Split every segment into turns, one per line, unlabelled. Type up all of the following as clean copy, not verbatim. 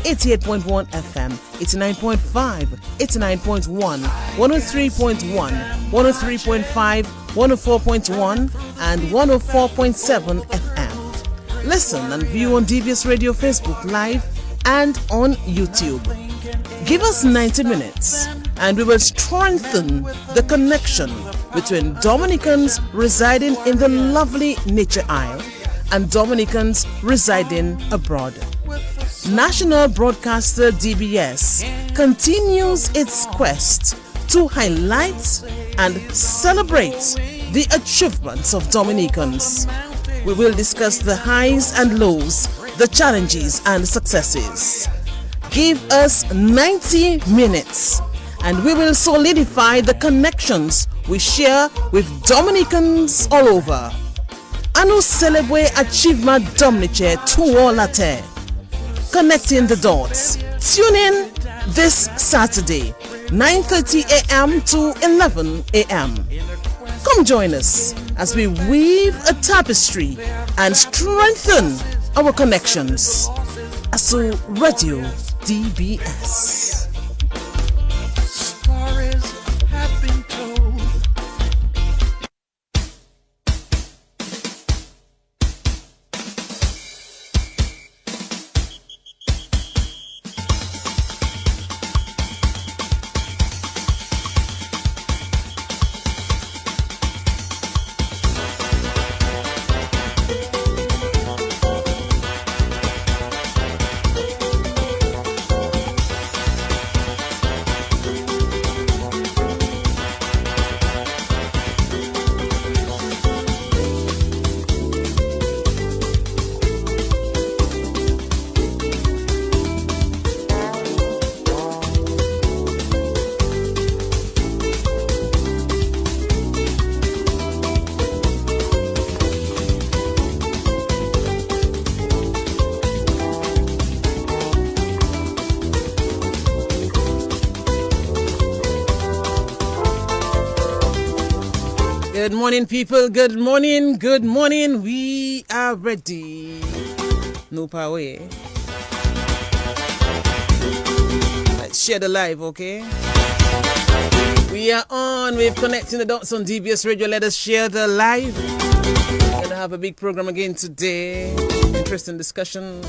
88.1 FM, 89.5, 89.1, 103.1, 103.5, 104.1, and 104.7 FM. Listen and view on DBS Radio Facebook Live and on YouTube. Give us 90 minutes and we will strengthen the connection between Dominicans residing in the lovely Nature Isle and Dominicans residing abroad. National broadcaster DBS continues its quest to highlight and celebrate the achievements of Dominicans. We will discuss the highs and lows, the challenges and successes. Give us 90 minutes and we will solidify the connections we share with Dominicans all over. Anu celebrate achievement Dominice to all latte. Connecting the dots. Tune in this Saturday, 9:30 a.m. to 11 a.m. Come join us as we weave a tapestry and strengthen our connections. Asu Radio DBS. Good morning, people. Good morning. Good morning. We are ready. No power. Let's share the live, okay? We are on. We're connecting the dots on DBS Radio. Let us share the live. We're going to have a big program again today. Interesting discussion.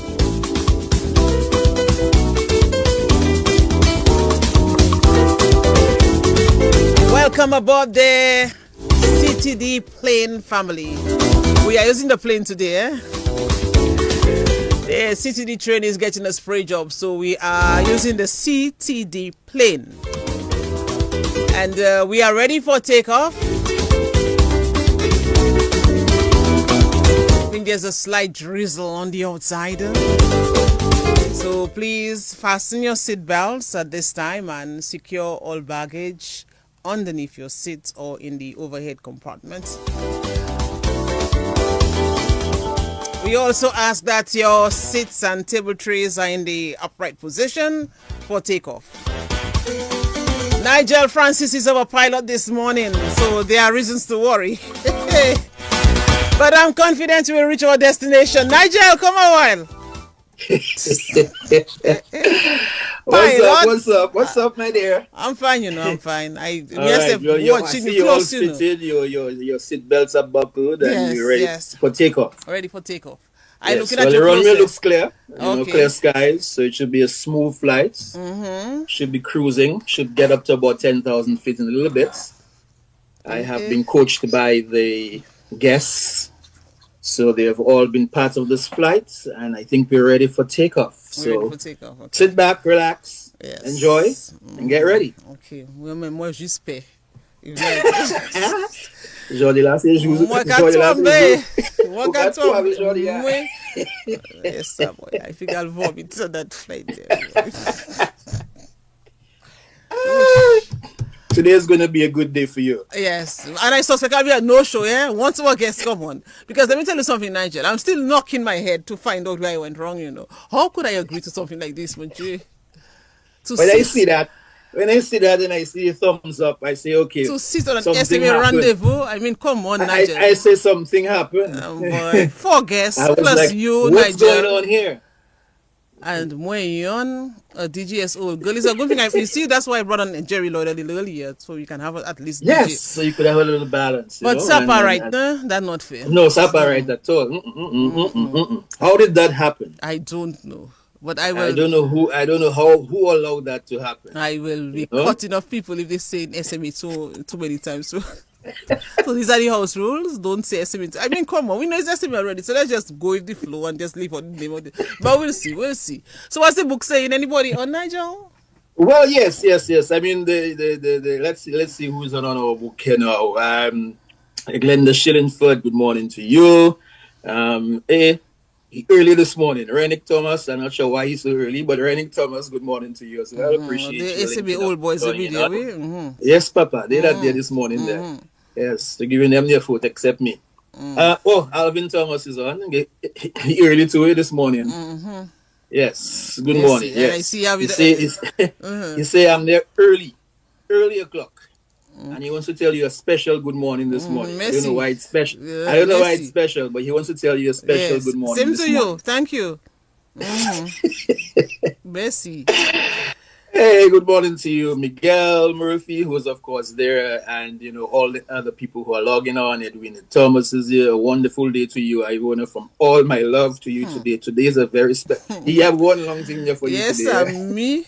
Welcome aboard the CTD plane family. We are using the plane today. The CTD train is getting a spray job, so we are using the CTD plane. And we are ready for takeoff. I think there's a slight drizzle on the outside. So please fasten your seat belts at this time and secure all baggage underneath your seat or in the overhead compartment. We also ask that your seats and table trays are in the upright position for takeoff. Nigel Francis is our pilot this morning, so there are reasons to worry. But I'm confident we'll reach our destination. Nigel, come on while.
What's up, my dear?
I'm fine, I'm fine.
Watching you close, your seat belts are buckled and you're ready for takeoff.
Ready for takeoff.
Looking at the runway looks clear. Clear skies, so it should be a smooth flight. Should be cruising. Should get up to about 10,000 feet in a little bit. I have been coached by the guests. So they have all been part of this flight, and I think we're ready for takeoff. So sit back, relax, enjoy, and get ready.
Ok, moi j'espère.
Jordi là, c'est jour.
Moi quand yes, boy. I think I'll vomit on that flight there.
Today is going to be a good day for you.
Yes. And I suspect I'll be a no-show, once more guests come on. Because let me tell you something, Nigel. I'm still knocking my head to find out where I went wrong, How could I agree to something like this, Munchi?
When I see that and I see a thumbs up, I say, okay.
To sit on an SMA rendezvous? I mean, come on, Nigel.
I say something happened.
Oh, boy. 4 guests plus
like,
you,
what's
Nigel.
What's going on here?
And Moyon, a DGS old girl. It's a good thing. You see, that's why I brought on Jerry Lloyd a little earlier, so you can have at least
yes,
DJ.
so you could have a little balance.
But Sapa right now, that's not fair.
No, Sapa right at all. How did that happen?
I don't know. But I will.
I don't know who. I don't know who allowed that to happen.
I will be cutting off people if they say in SMA too many times. So, so these are the house rules. Don't say SMA. I mean, come on, we know it's SMA already. So let's just go with the flow and just leave on the name of it. But we'll see. We'll see. So what's the book saying? Anybody on Nigel?
Well, yes. I mean, let's see who's on our book here now. Glenda Shillingford, good morning to you. Early this morning, Rennick Thomas. I'm not sure why he's so early, but Rennick Thomas, good morning to you. So I appreciate
the SME old boys will be there.
Yes, Papa. They're not there this morning there. Yes, they're giving them their foot except me. Alvin Thomas is on. Early to this morning. Yes, good morning. Yes.
I see how
you say I'm there early o'clock. And he wants to tell you a special good morning this morning. I don't know why it's special. I don't know why it's special, but he wants to tell you a special good morning.
Same to you. Thank you. Bessie.
Hey, good morning to you, Miguel Murphy, who is of course there, and all the other people who are logging on. Edwin Thomas is here. A wonderful day to you, Ivona. From all my love to you today. Today is a very special. You have one long thing there for you today.
Yes, me.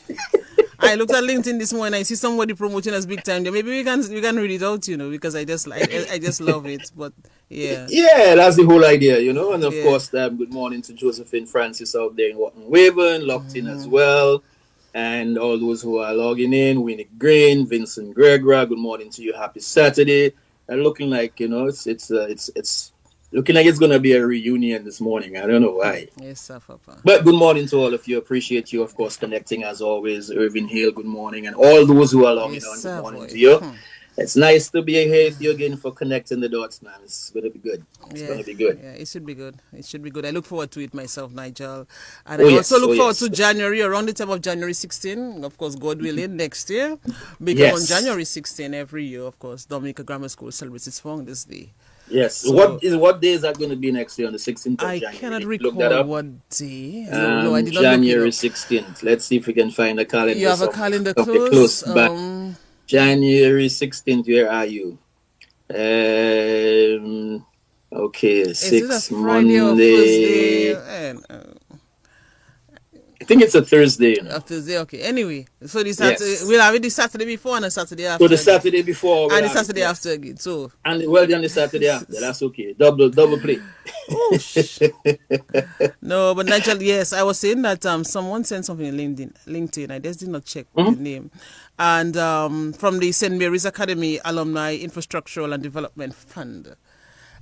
I looked at LinkedIn this morning. I see somebody promoting us big time. Maybe we can read it out, because I just love it. But yeah,
that's the whole idea, And of course, good morning to Josephine Francis out there in Wharton Waven, locked in as well, and all those who are logging in. Winnie Green, Vincent Gregory, good morning to you. Happy Saturday. And looking like it's looking like it's going to be a reunion this morning. I don't know why.
Yes, sir, Papa.
But good morning to all of you. Appreciate you, of course, connecting as always. Irvin Hale, good morning. And all those who are logging on, good morning to you. It's nice to be here with you again for connecting the dots, man. It's going to be good. It's going to be good.
Yeah, it should be good. It should be good. I look forward to it myself, Nigel. And I also look forward to January, around the time of January 16. Of course, God willing, next year. Because on January 16 every year, of course, Dominica Grammar School celebrates its Founders Day.
Yes. So, what day is that going to be next year on the 16th of January?
I cannot recall what day. No, I did not
January 16th. Let's see if we can find a calendar.
You have a calendar close?
January 16th, where are you? Okay, 6 Monday. I think it's a Thursday.
A Thursday, okay. Anyway, so this Saturday, we'll have it the Saturday before and the Saturday after.
So the Saturday before.
And the Saturday after again. So.
And then the Saturday after. That's okay. Double play.
No, but Nigel, yes, I was saying that someone sent something in LinkedIn. I just did not check the name. And from the St. Mary's Academy Alumni Infrastructural and Development Fund.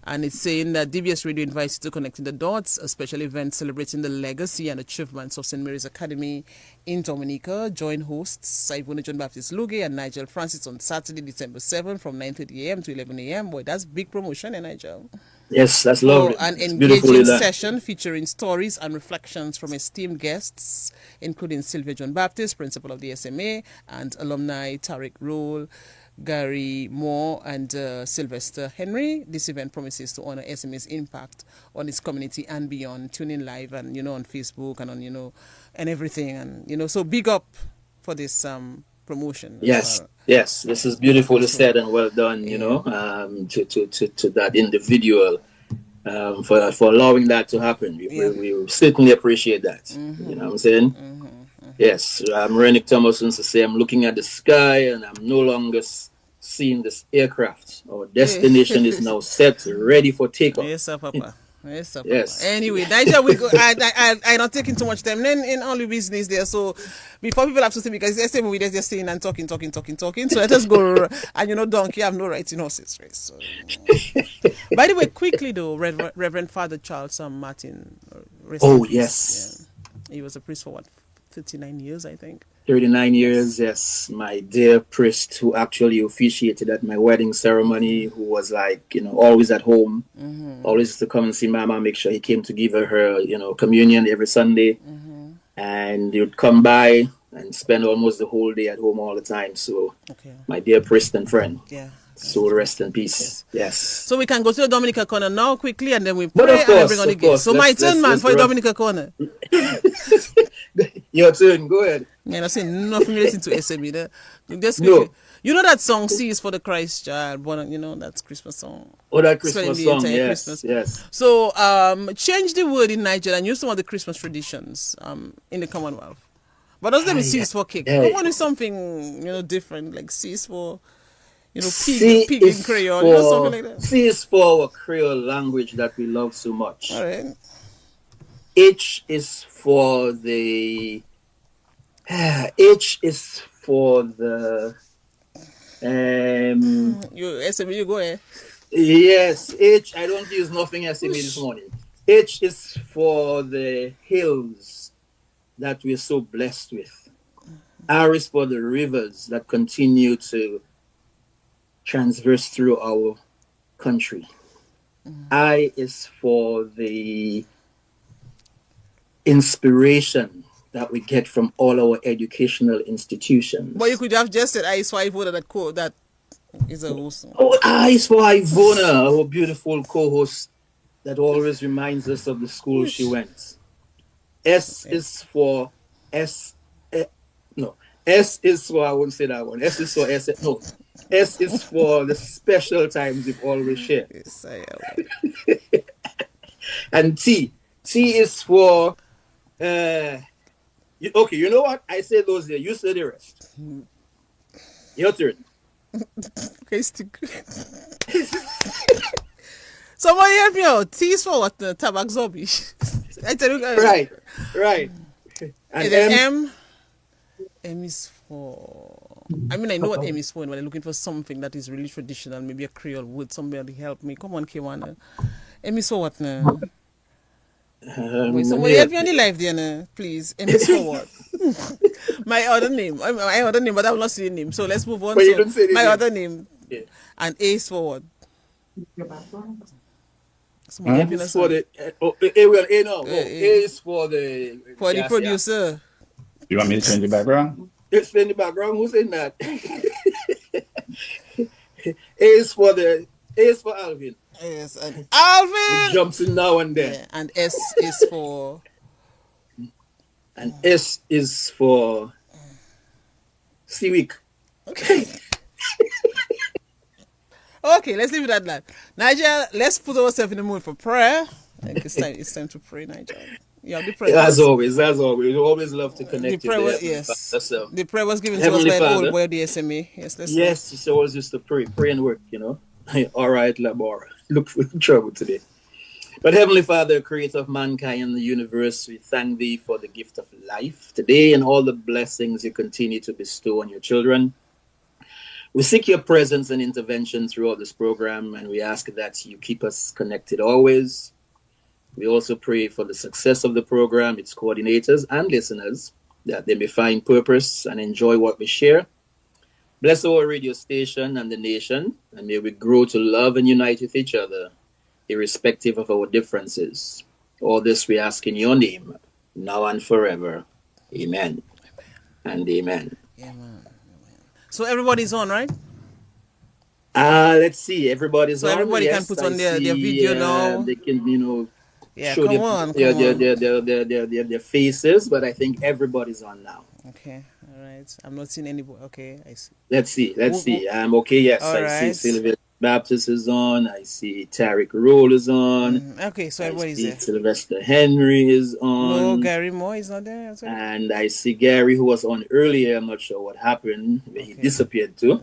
And it's saying that DBS Radio invites you to Connecting the Dots, a special event celebrating the legacy and achievements of St. Mary's Academy in Dominica. Join hosts Ivona John Baptist Luge and Nigel Francis on Saturday, December 7th from 9:30 a.m. to 11 a.m. Boy, that's big promotion, Nigel?
Yes, that's lovely.
An engaging session featuring stories and reflections from esteemed guests, including Sylvia John Baptist, principal of the SMA, and alumni Tariq Rule, Gary Moore, and Sylvester Henry. This event promises to honor SMA's impact on its community and beyond. Tune in live and on Facebook and on and everything, and so big up for this promotion.
Yes, this is beautifully said and well done. To that individual for allowing that to happen. We certainly appreciate that. You know what I'm saying? Yes, Rennick Thomas wants to say, I'm looking at the sky and I'm no longer seeing this aircraft. Our destination is now set, ready for takeoff.
Yes, sir, Papa. Yes, sir, Papa. Yes. Anyway, Nigel, we go. I'm not taking too much time. Then in only business there. So before people have to say, because they say we just saying and talking. So let us go. And donkey have no rights in horses race. So. By the way, quickly though, Reverend Father Charles Martin.
Yes.
Yeah. He was a priest for 39 years, I think.
39 years, yes. My dear priest who actually officiated at my wedding ceremony, who was always at home, always to come and see Mama, make sure he came to give her, communion every Sunday. And he would come by and spend almost the whole day at home all the time. So, my dear priest and friend. Yeah. So rest in peace. Yes.
So we can go to the Dominica Corner now quickly, and then we pray and bring on the guests. So my turn, man, for the Dominica Corner.
Your turn. Go ahead.
Yeah, I'm saying nothing relating to SME. Just
No.
quickly. You know that song "C is for the Christ Child"? You know that's Christmas song.
Oh, that
Spelling
Christmas
the
song.
entire
Yes,
Christmas.
yes.
So change the word in Nigeria and use some of the Christmas traditions in the Commonwealth. But doesn't mean C is for cake. Come on with something different, like C is for pig in Creole, something like that.
C is for our Creole language that we love so much.
All right.
H is for the
you go ahead.
Yes, H. I don't use nothing SME this morning. H is for the hills that we're so blessed with. R is for the rivers that continue to transverse through our country. I is for the inspiration that we get from all our educational institutions.
But you could have just said I is for Ivona, that quote that is a awesome.
Oh, I is for Ivona, our beautiful co-host that always reminds us of the school she went. S is for S. S is for, I won't say that one. S is for S. No. S is for the special times we've always shared.
Yes, I am.
And T. T is for, okay, you know what? I say those there. You say the rest. Your turn.
Okay, stick. Somebody help me out. T is for what? Tabak zombie. I tell you guys.
Right.
And then M is for... I mean, I know what M is for, but I'm looking for something that is really traditional, maybe a Creole word. Somebody help me. Come on, Kiwana. M is for what now? Wait, somebody help me on the live there now, please. M is for what? My other name, but I will not say your name. So let's move on.
But you don't say the
my
name.
other name. Yeah. And A is for what?
Somebody help me for the... A now. A is for the...
For the producer.
You want me to change the background?
It's in the background. Who's in that? A is for Alvin.
Yes, and Alvin
he jumps in now and then.
Yeah, and S is for.
And S is for Seaweek.
Okay. Okay, let's leave it at that. Nigel, let's put ourselves in the mood for prayer. It's time to pray, Nigel. You have the prayer.
As always. We always love to connect
the prayer
with
yes.
So.
The prayer was given to us by an old boy of the SMA. Yes,
it's always just to pray and work, All right, Labora. Look for trouble today. But Heavenly Father, creator of mankind and the universe, we thank thee for the gift of life today and all the blessings you continue to bestow on your children. We seek your presence and intervention throughout this program, and we ask that you keep us connected always. We also pray for the success of the program, its coordinators and listeners, that they may find purpose and enjoy what we share. Bless our radio station and the nation, and may we grow to love and unite with each other, irrespective of our differences. All this we ask in your name, now and forever. Amen. And amen.
Amen. So everybody's on, right?
Let's see. Everybody's on.
So everybody can put on their video now.
They can,
yeah,
show
their
faces, but I think everybody's on now.
Okay, all right. I'm not seeing anybody. Okay, I see.
Let's see. Okay, yes. See Sylvia Baptist is on. I see Tariq Roll is on.
Okay, so everybody's there.
Sylvester Henry is on.
No, Gary Moore is not there.
And I see Gary, who was on earlier. I'm not sure what happened. He disappeared too.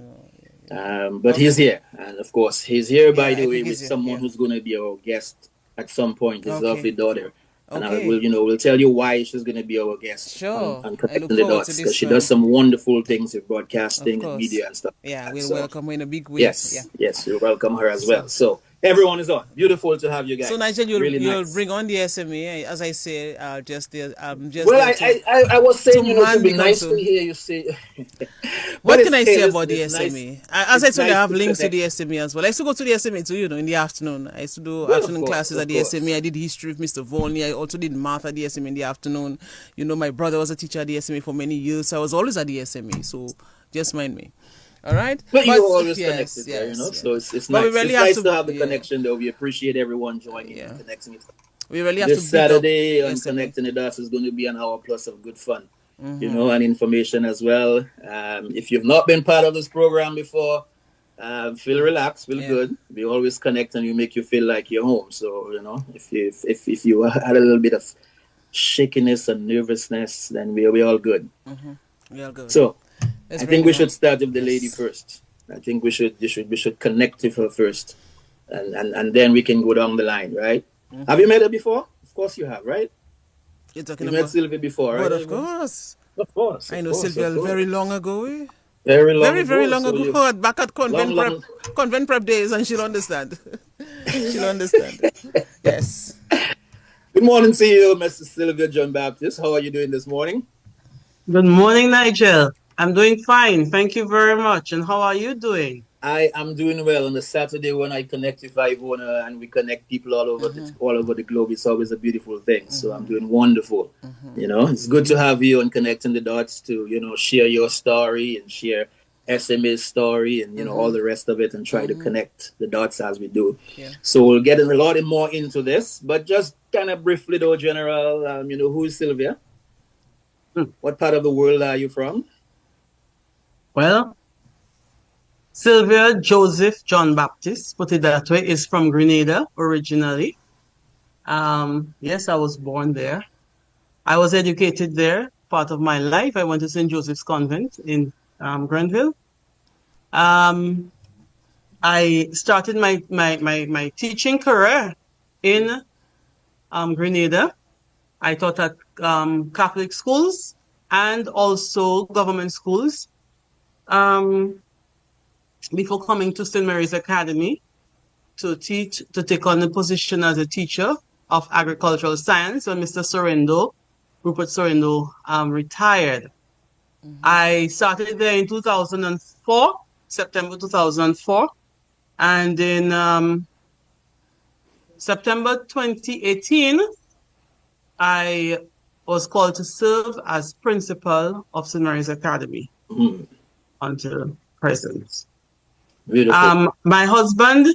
But he's here. And of course, he's here, by the way, with someone who's going to be our guest at some point, his lovely daughter. And I will, we'll tell you why she's going to be our guest on Connecting the Dots, because she does some wonderful things with broadcasting and media and stuff.
Yeah, we'll welcome her in a big way.
Yes, we'll welcome her as well. So everyone is on. Beautiful to have you guys.
So Nigel, you'll
nice.
Bring on the SMA, as I say, I
was saying, it would be nice to hear you say.
What can I say about the SMA? Nice. As I told you, I have links to the SMA as well. I used to go to the SMA too, in the afternoon. I used to do afternoon classes at the SMA. I did history with Mr. Volney. I also did math at the SMA in the afternoon. My brother was a teacher at the SMA for many years. So I was always at the SMA. So just mind me. All right,
but you're always connected there, so it's nice. It's nice to have the connection, though. We appreciate everyone joining and connecting.
We really have
this Saturday on Connecting the Dots is going to be an hour plus of good fun. and information as well. If you've not been part of this program before, feel relaxed, feel good. We always connect and we make you feel like you're home. So, if you had a little bit of shakiness and nervousness, then we're all good.
We all good.
So, I think we should start with the lady first. I think we should connect with her first, and then we can go down the line, right? Have you met her before? Of course you have, right?
You're talking
met Sylvia before, right?
But of course.
Of course.
I know Sylvia very long ago.
Very
long ago. Back at convent prep days, and she'll understand. She'll understand. Yes.
Good morning to you, Mr. Sylvia John Baptist. How are you doing this morning?
Good morning, Nigel. I'm doing fine. Thank you very much. And how are you doing?
I am doing well. On the Saturday when I connect with Ivona and we connect people all over the globe, it's always a beautiful thing. So I'm doing wonderful. It's good to have you on Connecting the Dots to, share your story and share SMA's story and, all the rest of it and try to connect the dots as we do.
Yeah.
So we'll get a lot more into this, but just kind of briefly though, General, who is Sylvia? What part of the world are you from?
Well, Sylvia Joseph John Baptist, put it that way, is from Grenada originally. Yes, I was born there. I was educated there part of my life. I went to St. Joseph's Convent in Grenville. I started my teaching career in Grenada. I taught at Catholic schools and also government schools. Before coming to St. Mary's Academy to take on the position as a teacher of agricultural science when Mr. Rupert Sorrento, retired. I started there in 2004, September 2004. And in September 2018, I was called to serve as principal of St. Mary's Academy until present.
Beautiful.
My husband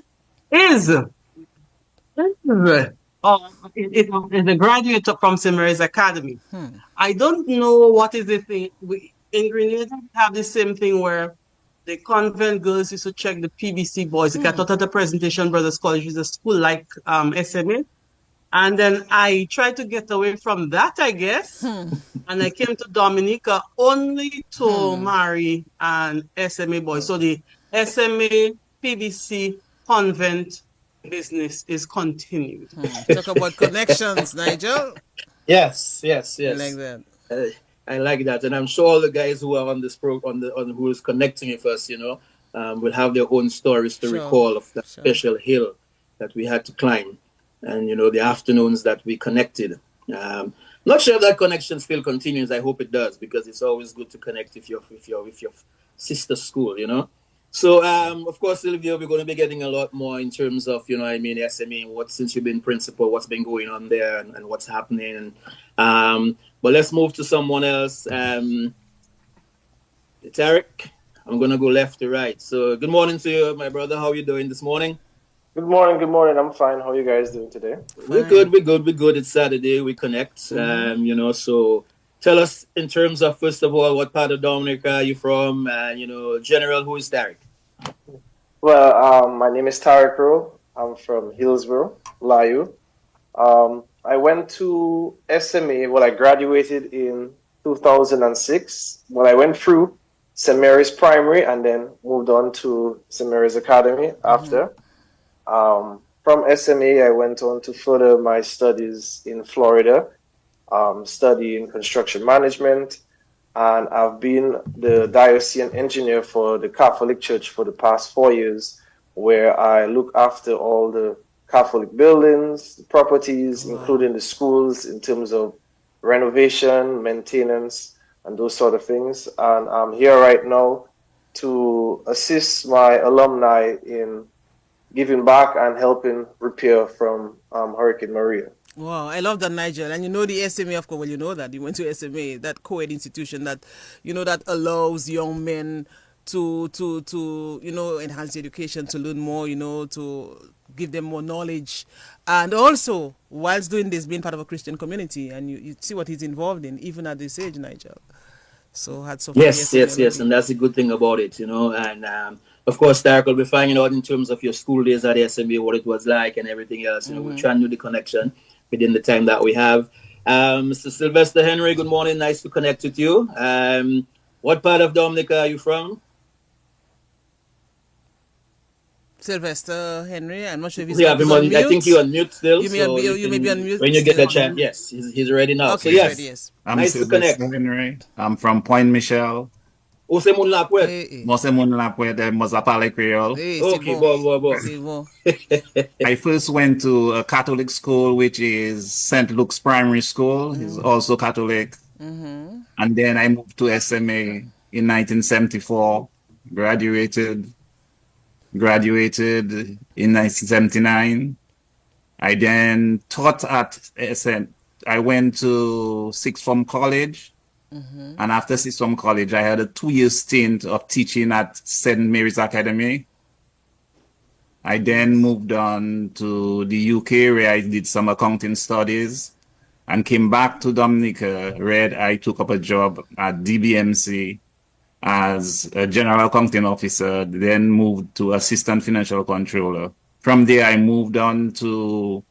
is a graduate from St. Mary's Academy. I don't know what is the thing. In Grenada, we have the same thing where the convent girls used to check the PBC boys. I taught at a presentation, Brothers College is a school like SMA. And then I tried to get away from that, I guess. And I came to Dominica only to marry an SMA boy. So the SMA PBC convent business is continued.
Talk about connections, Nigel.
Yes.
I like that.
I like that, and I'm sure all the guys who are on this program, who is connecting with us, will have their own stories to recall of that special hill that we had to climb, and the afternoons that we connected. Not sure if that connection still continues. I hope it does, because it's always good to connect with your sister school. So of course, Sylvia, we're going to be getting a lot more in terms of SMA. Since you've been principal, what's been going on there and what's happening. But let's move to someone else. Tarek, I'm going to go left to right. So good morning to you, my brother. How are you doing this morning?
Good morning. I'm fine. How are you guys doing today?
We're good. It's Saturday. We connect. So tell us in terms of, first of all, what part of Dominica are you from? General, who is Tarek?
Well, my name is Tarek Rowe. I'm from Hillsborough, Layu. I went to SMA. Well, I graduated in 2006. Well, I went through St. Mary's Primary and then moved on to St. Mary's Academy after. From SMA, I went on to further my studies in Florida, studying construction management. And I've been the diocesan engineer for the Catholic Church for the past 4 years, where I look after all the Catholic buildings, the properties, including the schools in terms of renovation, maintenance, and those sort of things. And I'm here right now to assist my alumni in giving back and helping repair from Hurricane Maria.
Wow, I love that, Nigel. And the SMA, of course, well, you know that. You went to SMA, that co-ed institution that, that allows young men to enhance education, to learn more, to give them more knowledge, and also whilst doing this, being part of a Christian community, and you see what he's involved in even at this age, Nigel. So hats off.
Yes, and that's a good thing about it, and of course, Tarek will be finding out in terms of your school days at the SMA, what it was like and everything else. We'll try and do the connection within the time that we have. Mr. Sylvester Henry, good morning. Nice to connect with you. What part of Dominica are you from?
Sylvester Henry, I'm not sure if he's
on
mute.
I think you're on mute still.
You may be on mute.
When you get a chance, yes, he's ready now.
Okay,
so yes,
ready, yes.
I'm
nice
Sylvester
to connect.
Henry. I'm from Point Michel.
Ose moun la pwet.
Mose moun la pwet, mose pale Creole.
Okay, bon.
I first went to a Catholic school, which is St. Luke's Primary School. It's also Catholic. And then I moved to SMA in 1974, graduated in 1979. I then taught at SM. I went to sixth form college. And after sixth form college, I had a 2-year stint of teaching at St. Mary's Academy. I then moved on to the UK, where I did some accounting studies, and came back to Dominica, where I took up a job at DBMC as a general accounting officer, then moved to assistant financial controller. From there, I moved on to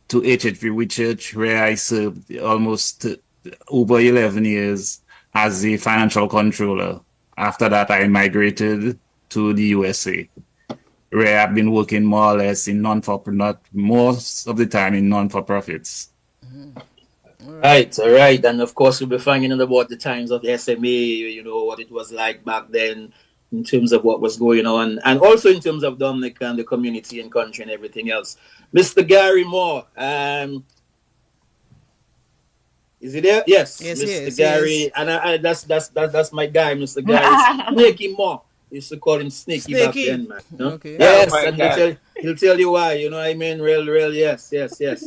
HHV Whitchurch, where I served almost over 11 years as the financial controller. After that, I migrated to the USA, where I've been working more or less in most of the time in non-for-profits.
All right. And of course, we'll be finding out about the times of the SMA, what it was like back then in terms of what was going on, and also in terms of Dominica and the community and country and everything else. Mr. Gary Moore, is he there? Yes, Mr. Gary, and that's my guy, Mr. Gary. Snakey Moore. Used to call him Snaky back then, man.
Okay.
Yes, and he'll tell you why. You know what I mean? Real. Yes.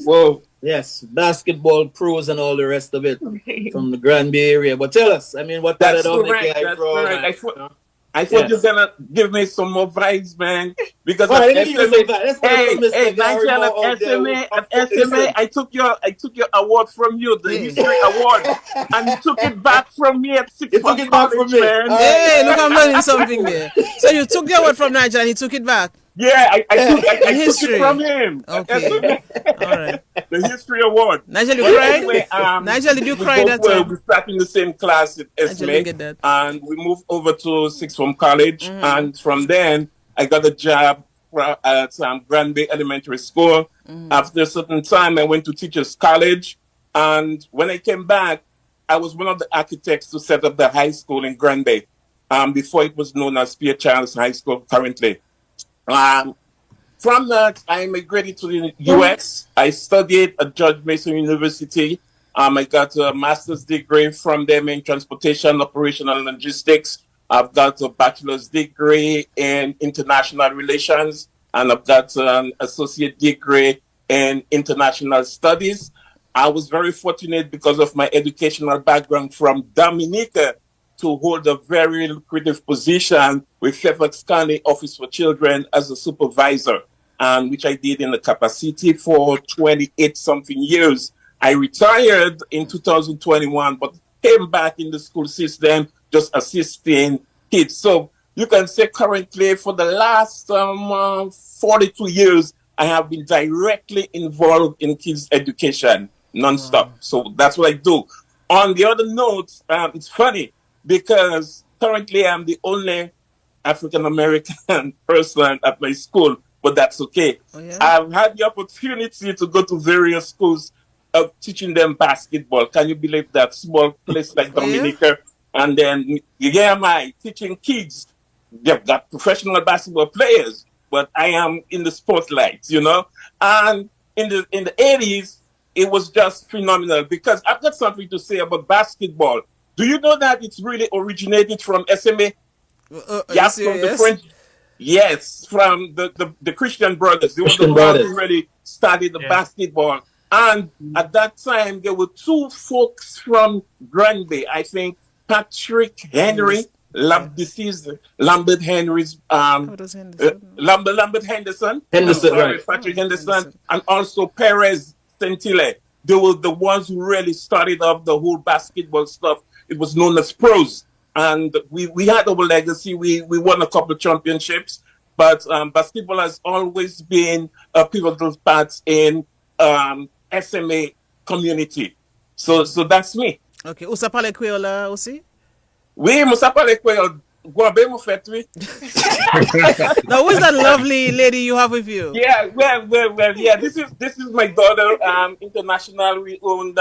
Whoa.
Yes, basketball pros and all the rest of it from the Grand Bay area. But tell us, what part of Dominica are you from?
I thought you were gonna give me some more vibes, man. Because
Nigel
at SMA, I took your award from you, the history award, and you took it back from me at 6 months college, man.
Hey, look, I'm learning something there. So you took the award from Nigel and he took it back.
Yeah, I took it from him.
Okay. All right.
The history award.
Nigel, you cried?
Anyway,
Nigel, did you cry that time?
We sat in the same class at SMA, and we moved over to sixth form college. And from then, I got a job at Grand Bay Elementary School. After a certain time, I went to Teachers College. And when I came back, I was one of the architects to set up the high school in Grand Bay, before it was known as Pierre Charles High School currently. From that, I immigrated to the U.S. I studied at George Mason University. I got a master's degree from them in transportation, operational logistics. I've got a bachelor's degree in international relations, and I've got an associate degree in international studies. I was very fortunate because of my educational background from Dominica to hold a very lucrative position with Fairfax County Office for Children as a supervisor, which I did in the capacity for 28-something years. I retired in 2021, but came back in the school system, just assisting kids. So you can say currently for the last 42 years, I have been directly involved in kids' education nonstop. Wow. So that's what I do. On the other note, it's funny, because currently I'm the only African-American person at my school, but that's okay. Oh, yeah? I've had the opportunity to go to various schools of teaching them basketball. Can you believe that? Small place like Dominica. Yeah? And then here am I teaching kids. They've got professional basketball players, but I am in the spotlight, And in the 80s, it was just phenomenal, because I've got something to say about basketball. Do you know that it's really originated from SMA? Yes, from the French. Yes, from the Christian brothers. They were the ones who really started the basketball. And at that time, there were two folks from Grand Bay. I think Patrick Henry Deceased Lambert Henry's
How does Henderson?
Lambert Henderson.
Henderson, right?
Patrick Henderson, and also Perez Centile. They were the ones who really started off the whole basketball stuff. It was known as pros, and we had our legacy. We won a couple of championships, but basketball has always been a pivotal part in SMA community. So that's me.
Okay, usa pale Creole aussi?
Oui, moussa pale Creole. Guabe mou fait, oui.
Now, who's that lovely lady you have with you?
Yeah, well, yeah. This is my daughter, internationally owned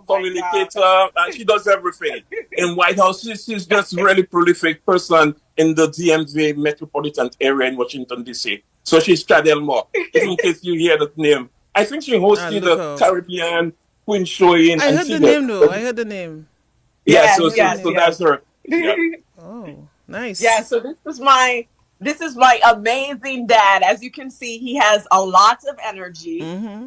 communicator. She does everything in White House. She's just really prolific person in the DMV metropolitan area in Washington DC. So she's Chadel Moore. In case you hear that name, I think she hosted the Caribbean Queen show in.
I heard the name though. I heard the name.
Yeah, so that's her. Yeah.
Oh, nice.
Yeah, so this is my amazing dad. As you can see, he has a lot of energy.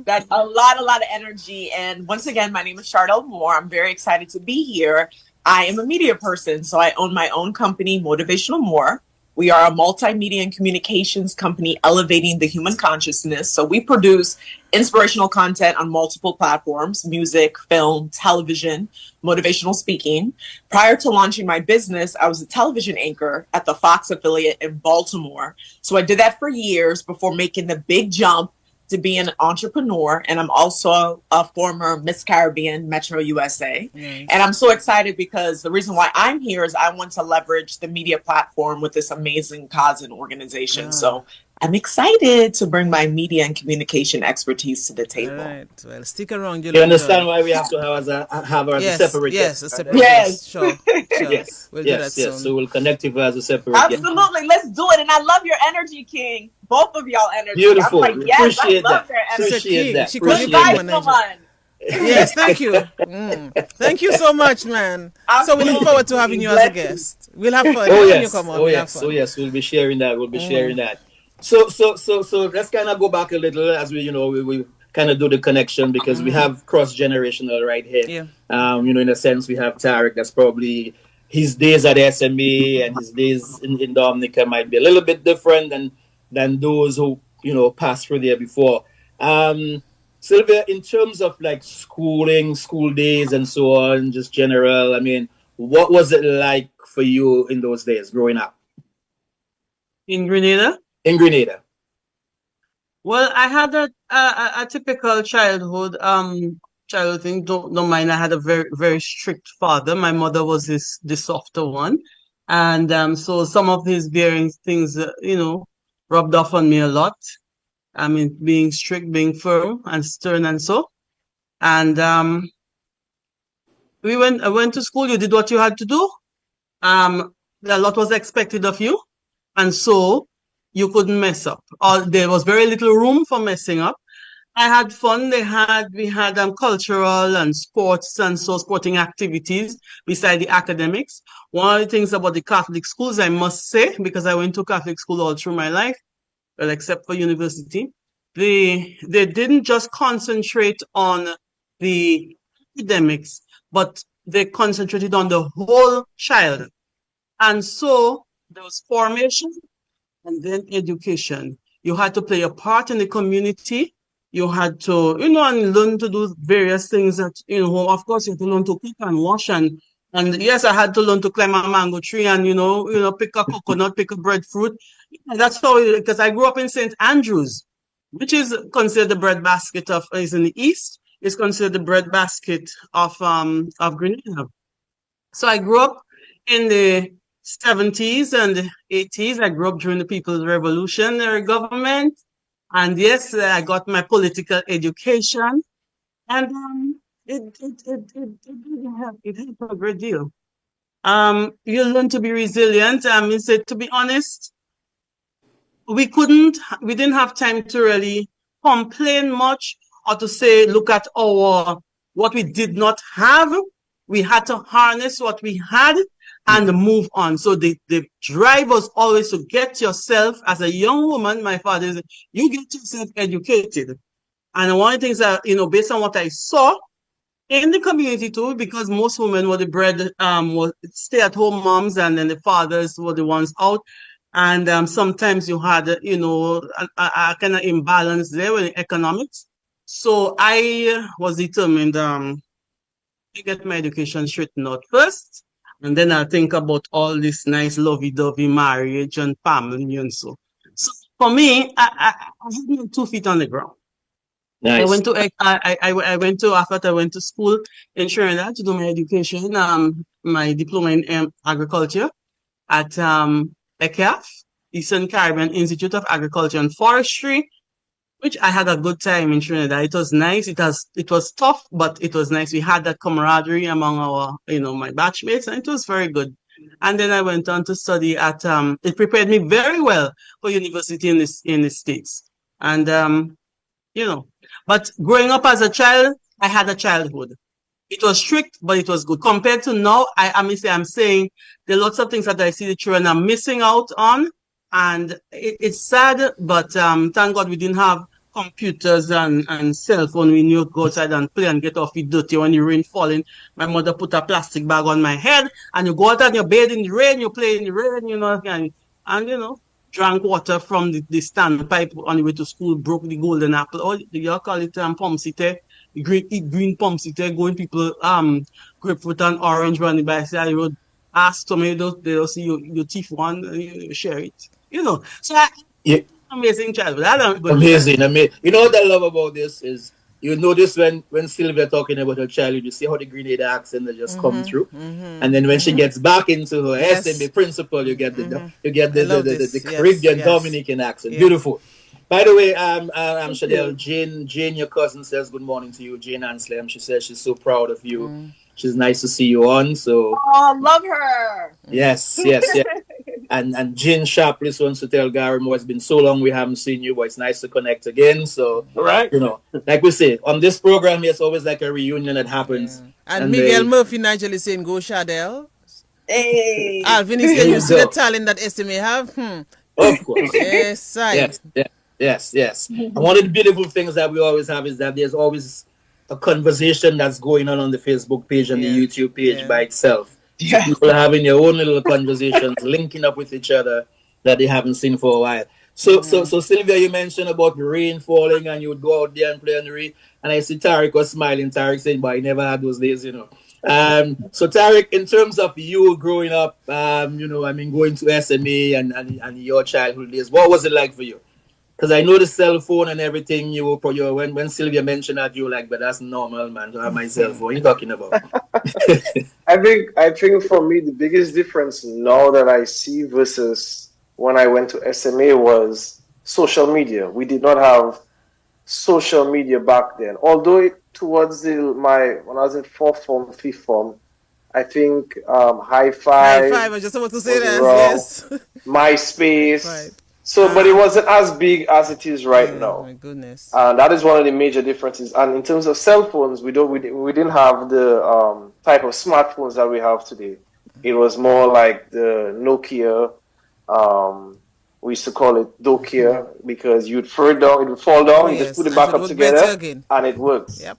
That's a lot of energy. And once again, my name is Chardell Moore. I'm very excited to be here. I am a media person, so I own my own company, Motivational More. We are a multimedia and communications company elevating the human consciousness. So we produce inspirational content on multiple platforms: music, film, television, motivational speaking. Prior to launching my business, I was a television anchor at the Fox affiliate in Baltimore. So I did that for years before making the big jump to be an entrepreneur. And I'm also a former Miss Caribbean Metro USA. And I'm so excited because the reason why I'm here is I want to leverage the media platform with this amazing cause and organization. So I'm excited to bring my media and communication expertise to the table.
All right. Well, stick around.
You understand why we have to have her as a separate
guest?
Yes,
a separate guest. Sure.
Yes,
we'll do that soon.
So we'll connect you as a separate
guest. Absolutely. Let's do it. And I love your energy, King. Both of y'all energy.
Beautiful.
I'm like, yes,
appreciate
I love
that.
Their energy.
Appreciate that.
She
appreciate
that. Yes, thank you. Thank you so much, man. So we look forward to having you as a guest. We'll have fun when you come on.
Yes, we'll be sharing that. We'll be sharing that. So let's kind of go back a little as we kind of do the connection because we have cross-generational right here. Yeah. In a sense, we have Tarek. That's probably his days at SMA and his days in Dominica might be a little bit different than those who passed through there before. Sylvia, in terms of like school days and so on, just general, I mean, what was it like for you in those days growing up?
In Grenada?
In Grenada.
Well, I had a typical childhood thing. Don't mind. I had a very, very strict father. My mother was the softer one. And so some of his varying things, rubbed off on me a lot. I mean, being strict, being firm and stern and so. And I went to school. You did what you had to do. A lot was expected of you. And so you couldn't mess up. There was very little room for messing up. I had fun. We had cultural and sports and so sporting activities beside the academics. One of the things about the Catholic schools, I must say, because I went to Catholic school all through my life, well, except for university, they didn't just concentrate on the academics, but they concentrated on the whole child. And so there was formation and then education. You had to play a part in the community. You had to, and learn to do various things that, of course, you had to learn to cook and wash. And yes, I had to learn to climb a mango tree and, pick a coconut, pick a breadfruit. And that's how, because I grew up in St. Andrews, which is considered the breadbasket is in the east. It's considered the breadbasket of Grenada. So I grew up in the 70s and 80s. I grew up during the People's Revolutionary government. And yes, I got my political education. And it helped a great deal. You learn to be resilient. To be honest, we didn't have time to really complain much or to say, look at what we did not have. We had to harness what we had and move on. So the drive was always to get yourself, as a young woman, my father said, you get yourself educated. And one of the things that, based on what I saw, in the community too, because most women were the were stay-at-home moms, and then the fathers were the ones out. And sometimes you had, a kind of imbalance there with economics. So I was determined to get my education straightened out first, and then I'll think about all this nice lovey-dovey marriage and family and so. So for me, I had my 2 feet on the ground.
Nice.
I went to after I went to school in Trinidad to do my education, my diploma in agriculture at ECAF, Eastern Caribbean Institute of Agriculture and Forestry, which I had a good time in Trinidad. It was nice. It was tough, but it was nice. We had that camaraderie among our, my batchmates, and it was very good. And then I went on to study at it prepared me very well for university in the States. And but growing up as a child, I had a childhood. It was strict, but it was good. Compared to now, I'm saying there are lots of things that I see the children are missing out on, and it's sad, but thank God we didn't have computers and cell phone. We knew to go outside and play and get off it dirty when the rain falling. My mother put a plastic bag on my head, and you go out and you bathe in the rain, you play in the rain, and drank water from the standpipe on the way to school, broke the golden apple. Oh, you call it pomsite, green pomsite, going people grapefruit and orange running by the side of the road. Ask somebody, they'll see your teeth one, you share it. So amazing childhood.
Amazing. You know what I love about this is, you notice when Sylvia talking about her childhood, you see how the Grenada accent that just come through, and then when she gets back into her SMA principle, you get the Caribbean Dominican accent. Yes. Beautiful. By the way, I'm Chanel. Jane, your cousin, says good morning to you. Jane Anslem. She says she's so proud of you. She's nice to see you on. So
love her.
Yes. And Jane Shapley wants to tell Gary Moore, it's been so long we haven't seen you, but it's nice to connect again. So,
right.
Like we say, on this program, it's always like a reunion that happens.
Yeah. And Miguel Murphy Nigel is saying, go Shadell.
Hey.
Alvin is saying, you see the talent that SMA have?
Of course.
Yes, right.
Yes. And one of the beautiful things that we always have is that there's always a conversation that's going on the Facebook page and the YouTube page by itself. Yeah. People are having their own little conversations, linking up with each other that they haven't seen for a while. So Sylvia, you mentioned about the rain falling and you would go out there and play on the rain. And I see Tariq was smiling. Tariq saying, but I never had those days, So Tariq, in terms of you growing up, going to SMA and your childhood days, what was it like for you? Because I know the cell phone and everything, when Sylvia mentioned that, you were like, but that's normal, man, to have my cell phone. What are you talking about?
I think for me, the biggest difference now that I see versus when I went to SMA was social media. We did not have social media back then. Although towards when I was in 4th form, 5th form, I think High Five.
I was just about to say that, yes.
MySpace. Right. So, but it wasn't as big as it is right now.
My goodness.
And that is one of the major differences. And in terms of cell phones, we didn't have the type of smartphones that we have today. It was more like the Nokia. We used to call it Dokia because you'd throw it down, it would fall down, you just put it back up together, and it works.
Yep.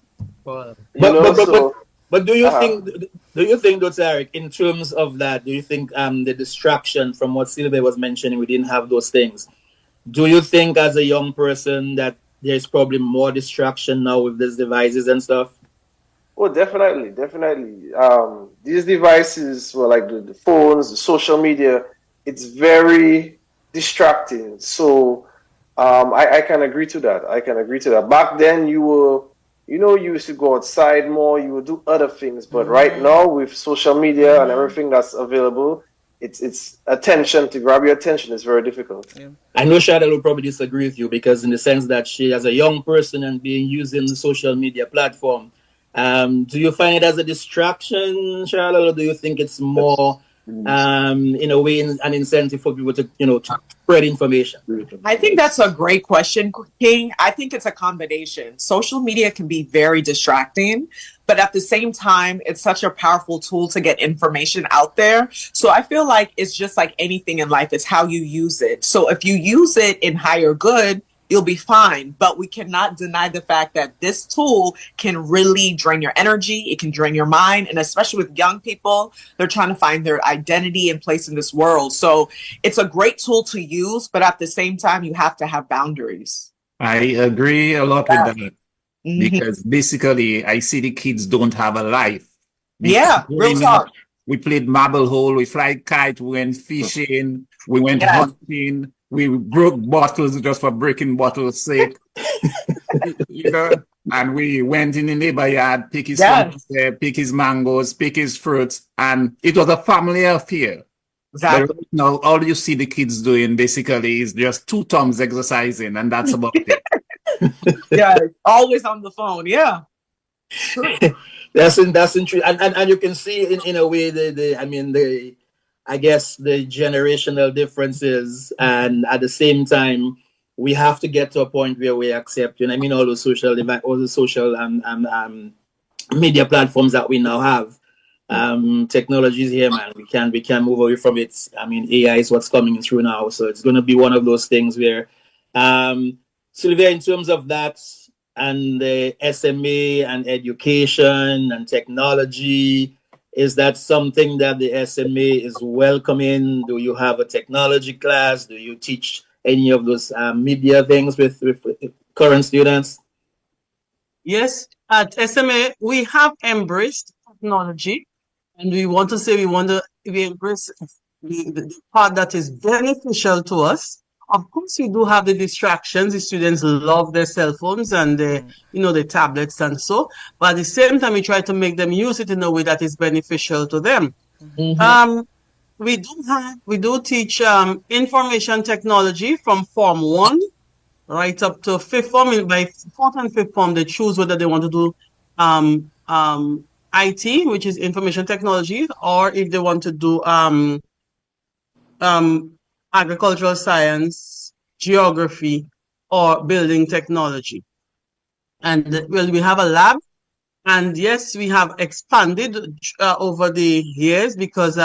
But do you think, though, Tariq, in terms of that, do you think the distraction from what Sylvia was mentioning, we didn't have those things? Do you think as a young person that there's probably more distraction now with these devices and stuff?
Oh, definitely. These devices were like the phones, the social media. It's very distracting. So I can agree to that. Back then, you used to go outside more, you would do other things. But right now, with social media and everything that's available, it's attention, to grab your attention is very difficult.
Yeah. I know Shadel will probably disagree with you because in the sense that she, as a young person and being using the social media platform, do you find it as a distraction, Shadel, or do you think it's more, in a way, an incentive for people to spread information?
I think that's a great question, King. I think it's a combination. Social media can be very distracting, but at the same time, it's such a powerful tool to get information out there. So I feel like it's just like anything in life, it's how you use it. So if you use it in higher good, you'll be fine. But we cannot deny the fact that this tool can really drain your energy. It can drain your mind. And especially with young people, they're trying to find their identity and place in this world. So it's a great tool to use, but at the same time, you have to have boundaries.
I agree a lot with that. Because basically, I see the kids don't have a life.
Real talk.
We played marble hole, we fly kite, we went fishing, we went hunting, we broke bottles just for breaking bottles' sake. You know, and we went in the neighbor yard, pick his pick his mangoes, pick his fruits, and it was a family affair. Exactly. But now all you see the kids doing basically is just two thumbs exercising, and that's about it.
Always on the phone. Yeah.
That's interesting, and you can see in a way I guess the generational differences, and at the same time we have to get to a point where we accept, all the social media platforms that we now have. Technology is here, man. We can't move away from it. AI is what's coming through now, so it's going to be one of those things where, Sylvia, in terms of that and the SMA and education and technology, is that something that the SMA is welcoming? Do you have a technology class? Do you teach any of those media things with current students?
Yes, at SMA we have embraced technology, and we embrace the part that is beneficial to us. Of course, we do have the distractions. The students love their cell phones and their tablets and so. But at the same time, we try to make them use it in a way that is beneficial to them. We do teach information technology from Form 1 right up to 5th form. By 4th and 5th form, they choose whether they want to do IT, which is information technology, or if they want to do agricultural science, geography, or building technology. And we have a lab, and yes, we have expanded over the years because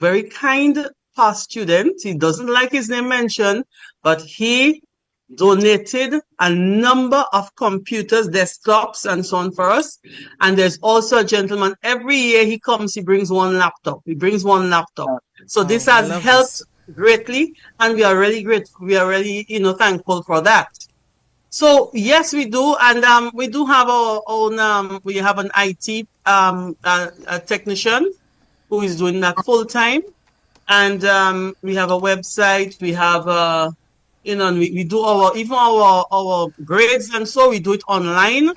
very kind past student, he doesn't like his name mentioned, but he donated a number of computers, desktops, and so on for us. And there's also a gentleman, every year he comes, he brings one laptop. So this has helped greatly, and we are really grateful. We are really, thankful for that. So yes, we do, and we do have our own. We have an IT a technician who is doing that full time, and we have a website. We have we do our grades, and so we do it online.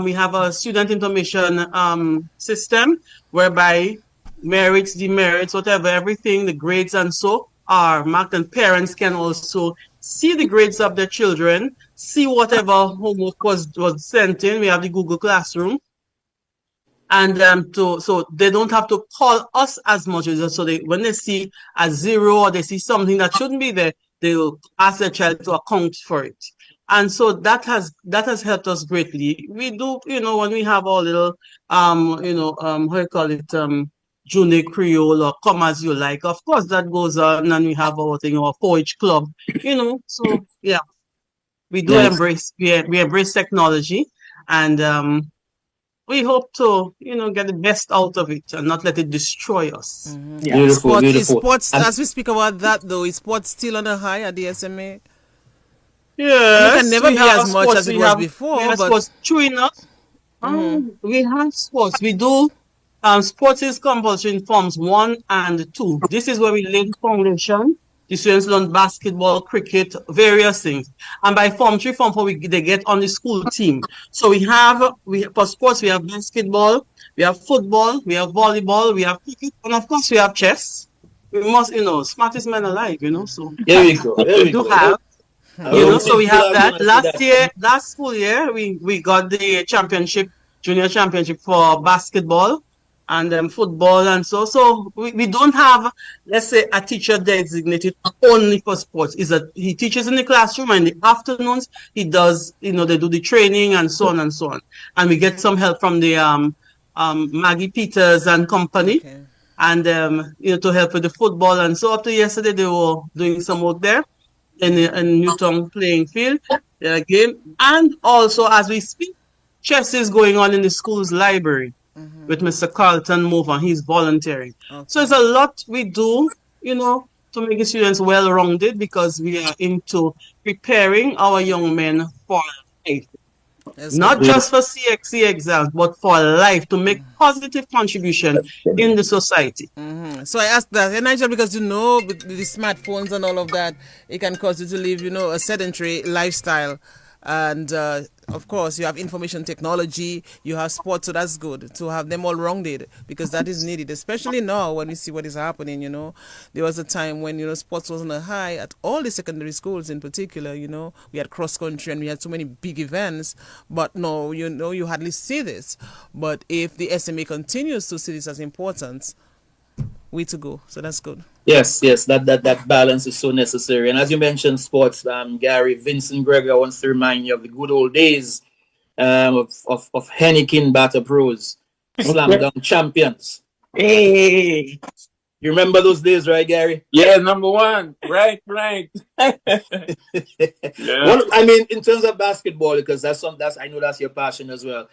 We have a student information system whereby merits, demerits, whatever, everything, the grades and so are marked, and parents can also see the grades of their children, see whatever homework was sent in. We have the Google Classroom, and so they don't have to call us as much. So when they see a 0 or they see something that shouldn't be there, they'll ask their child to account for it. And so that has helped us greatly. We do, when we have our little, how you call it, Junior Creole, or come as you like. Of course, that goes on, and we have our thing, our 4-H club, So yeah, we do embrace technology, and we hope to, get the best out of it and not let it destroy us.
Beautiful.
Sports, as we speak about that, though, is sports still on a high at the SMA?
Yes,
it can never be as much as it was before.
We have sports true enough. We have sports. We do. Sports is compulsory in forms 1 and 2. This is where we lay the foundation. The students learn basketball, cricket, various things. And by form 3, form 4, they get on the school team. So for sports, we have basketball, we have football, we have volleyball, we have cricket, and of course we have chess. We must, smartest men alive, So
there we go.
We do have. So we have that. Last school year, we got the junior championship for basketball and football, and so we don't have, let's say, a teacher designated only for sports. He teaches in the classroom, and in the afternoons he does, they do the training and so on and so on. And we get some help from the Maggie Peters and company, and to help with the football. And so up to yesterday they were doing some work there. in Newtown playing field, a game. And also, as we speak, chess is going on in the school's library with Mr. Carlton Mover. He's volunteering. So it's a lot we do, to make the students well-rounded because we are into preparing our young men for life. Not just for CXC exams, but for life, to make positive contribution in the society.
So I asked that, Nigel, because with the smartphones and all of that, it can cause you to live, a sedentary lifestyle. And of course, you have information technology, you have sports, so that's good to have them all rounded because that is needed, especially now when we see what is happening. There was a time when sports wasn't a high at all the secondary schools in particular. We had cross country and we had so many big events, but no, you hardly see this. But if the SMA continues to see this as important, way to go. So that's good.
Yes, that balance is so necessary. And as you mentioned, sports, Gary, Vincent Gregor wants to remind you of the good old days of Henneken Batter Pros, Slam Dunk champions.
Hey,
you remember those days, right, Gary?
Yeah, number one. Right.
Yeah. I mean, in terms of basketball, because I know that's your passion as well.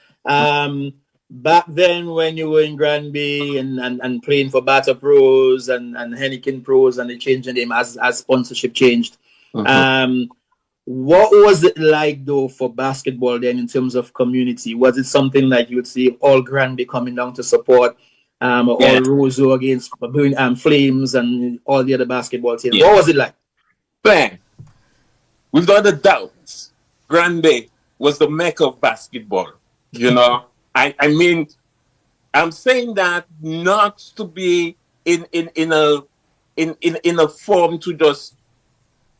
Back then, when you were in Granby and playing for Batter Pros and Henneken Pros, and they changed the name as sponsorship changed. What was it like, though, for basketball then in terms of community? Was it something like you would see all Granby coming down to support, all Roseau against Flames and all the other basketball teams? Yeah. What was it like?
Bang! Without a doubt, Granby was the mecca of basketball, I mean, I'm saying that not to be in a form to just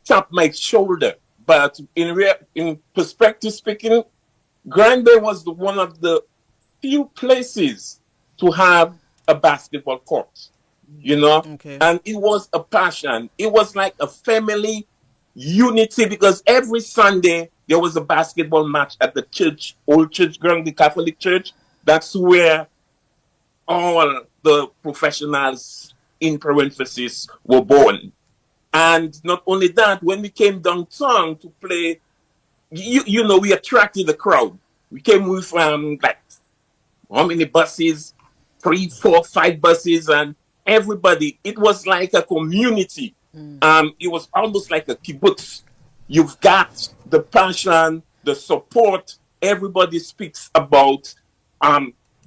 tap my shoulder, but in perspective speaking, Granby was one of the few places to have a basketball court,
Okay.
And it was a passion. It was like a family unity because every Sunday there was a basketball match at the church, old church ground, the Catholic church. That's where all the professionals, in parentheses, were born. And not only that, when we came downtown to play, we attracted the crowd. We came with like how many buses? 3, 4, 5 buses, and everybody. It was like a community. It was almost like a kibbutz. You've got the passion, the support. Everybody speaks about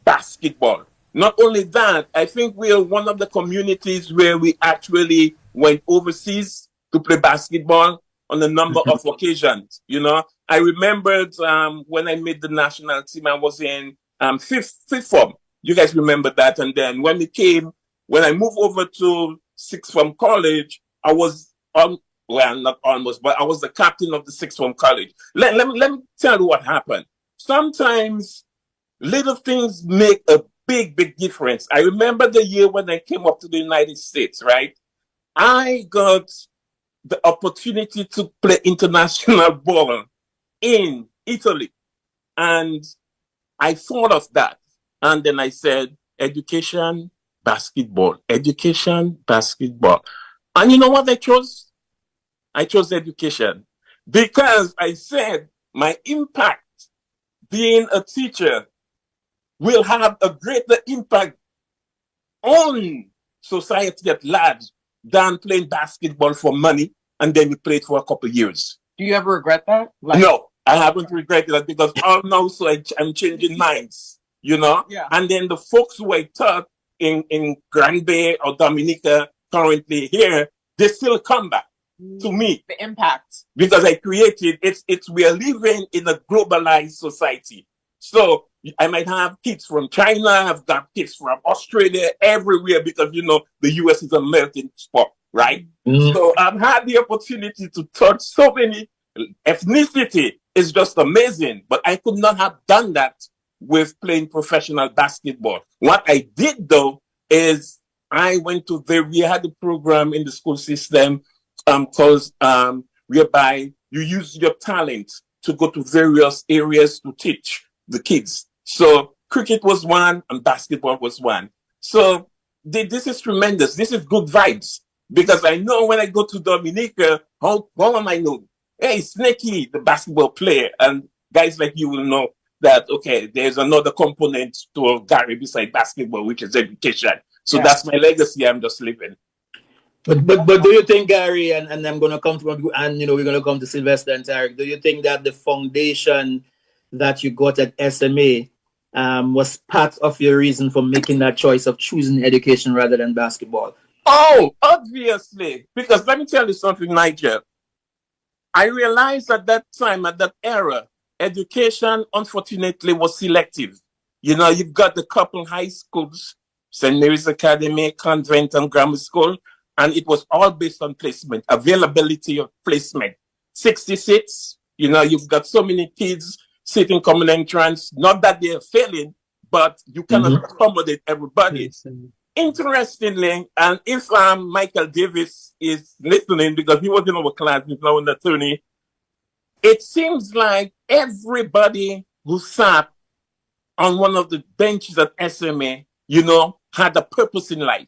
basketball. Not only that, I think we are one of the communities where we actually went overseas to play basketball on a number of occasions. I remembered when I made the national team, I was in fifth form. You guys remember that? And then when I moved over to sixth form college, I was not almost, but I was the captain of the sixth form college. Let me tell you what happened. Sometimes little things make a big difference. I remember the year when I came up to the United States, right? I got the opportunity to play international ball in Italy. And I thought of that. And then I said, education, basketball, education, basketball. And you know what I chose? I chose education because I said my impact being a teacher will have a greater impact on society at large than playing basketball for money and then you play it for a couple of years.
Do you ever regret that?
No, I haven't regretted that because now so I'm changing minds, Yeah. And then the folks who I taught in Granby or Dominica currently here, they still come back to me.
The impact.
Because I created, we are living in a globalized society. So I might have kids from China, I've got kids from Australia, everywhere, because, the US is a melting pot, right? So I've had the opportunity to touch so many ethnicity. It's just amazing. But I could not have done that with playing professional basketball. What I did, though, is I went to we had a program in the school system called whereby you use your talent to go to various areas to teach the kids. So cricket was one and basketball was one. So this is tremendous. This is good vibes because I know when I go to Dominica, How am I known? Hey, Snakey, the basketball player. And guys like you will know that, okay, there's another component to Gary beside basketball, which is education. So that's my legacy I'm just living.
But do you think, Gary, and I'm gonna come to, and we're gonna come to Sylvester and Tarek, do you think that the foundation that you got at SMA was part of your reason for making that choice of choosing education rather than basketball?
Oh, obviously. Because let me tell you something, Nigel. I realized at that time, at that era, education, unfortunately, was selective. You've got the couple high schools, St. Mary's Academy, Convent, and Grammar School, and it was all based on placement, availability of placement. 66, you've got so many kids sitting common entrance, not that they're failing, but you cannot accommodate everybody. Interestingly, and if Michael Davis is listening, because he was in our class, he's now in the attorney, it seems like everybody who sat on one of the benches at SMA, had a purpose in life,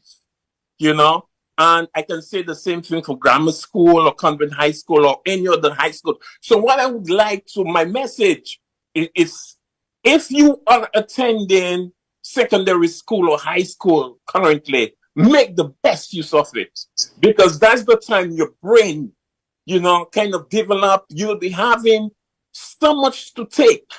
and I can say the same thing for grammar school or convent high school or any other high school. So what I would like to, my message is if you are attending secondary school or high school currently, make the best use of it, because that's the time your brain, kind of develop. You'll be having so much to take.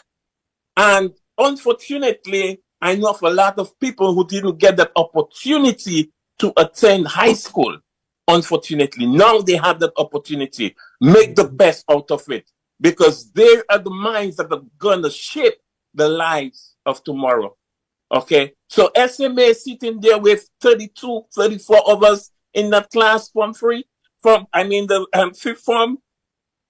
And unfortunately, I know of a lot of people who didn't get that opportunity to attend high school. Unfortunately, now they have that opportunity. Make the best out of it, because they are the minds that are going to shape the lives of tomorrow. Okay, so SMA sitting there with 32, 34 of us in that class the fifth form.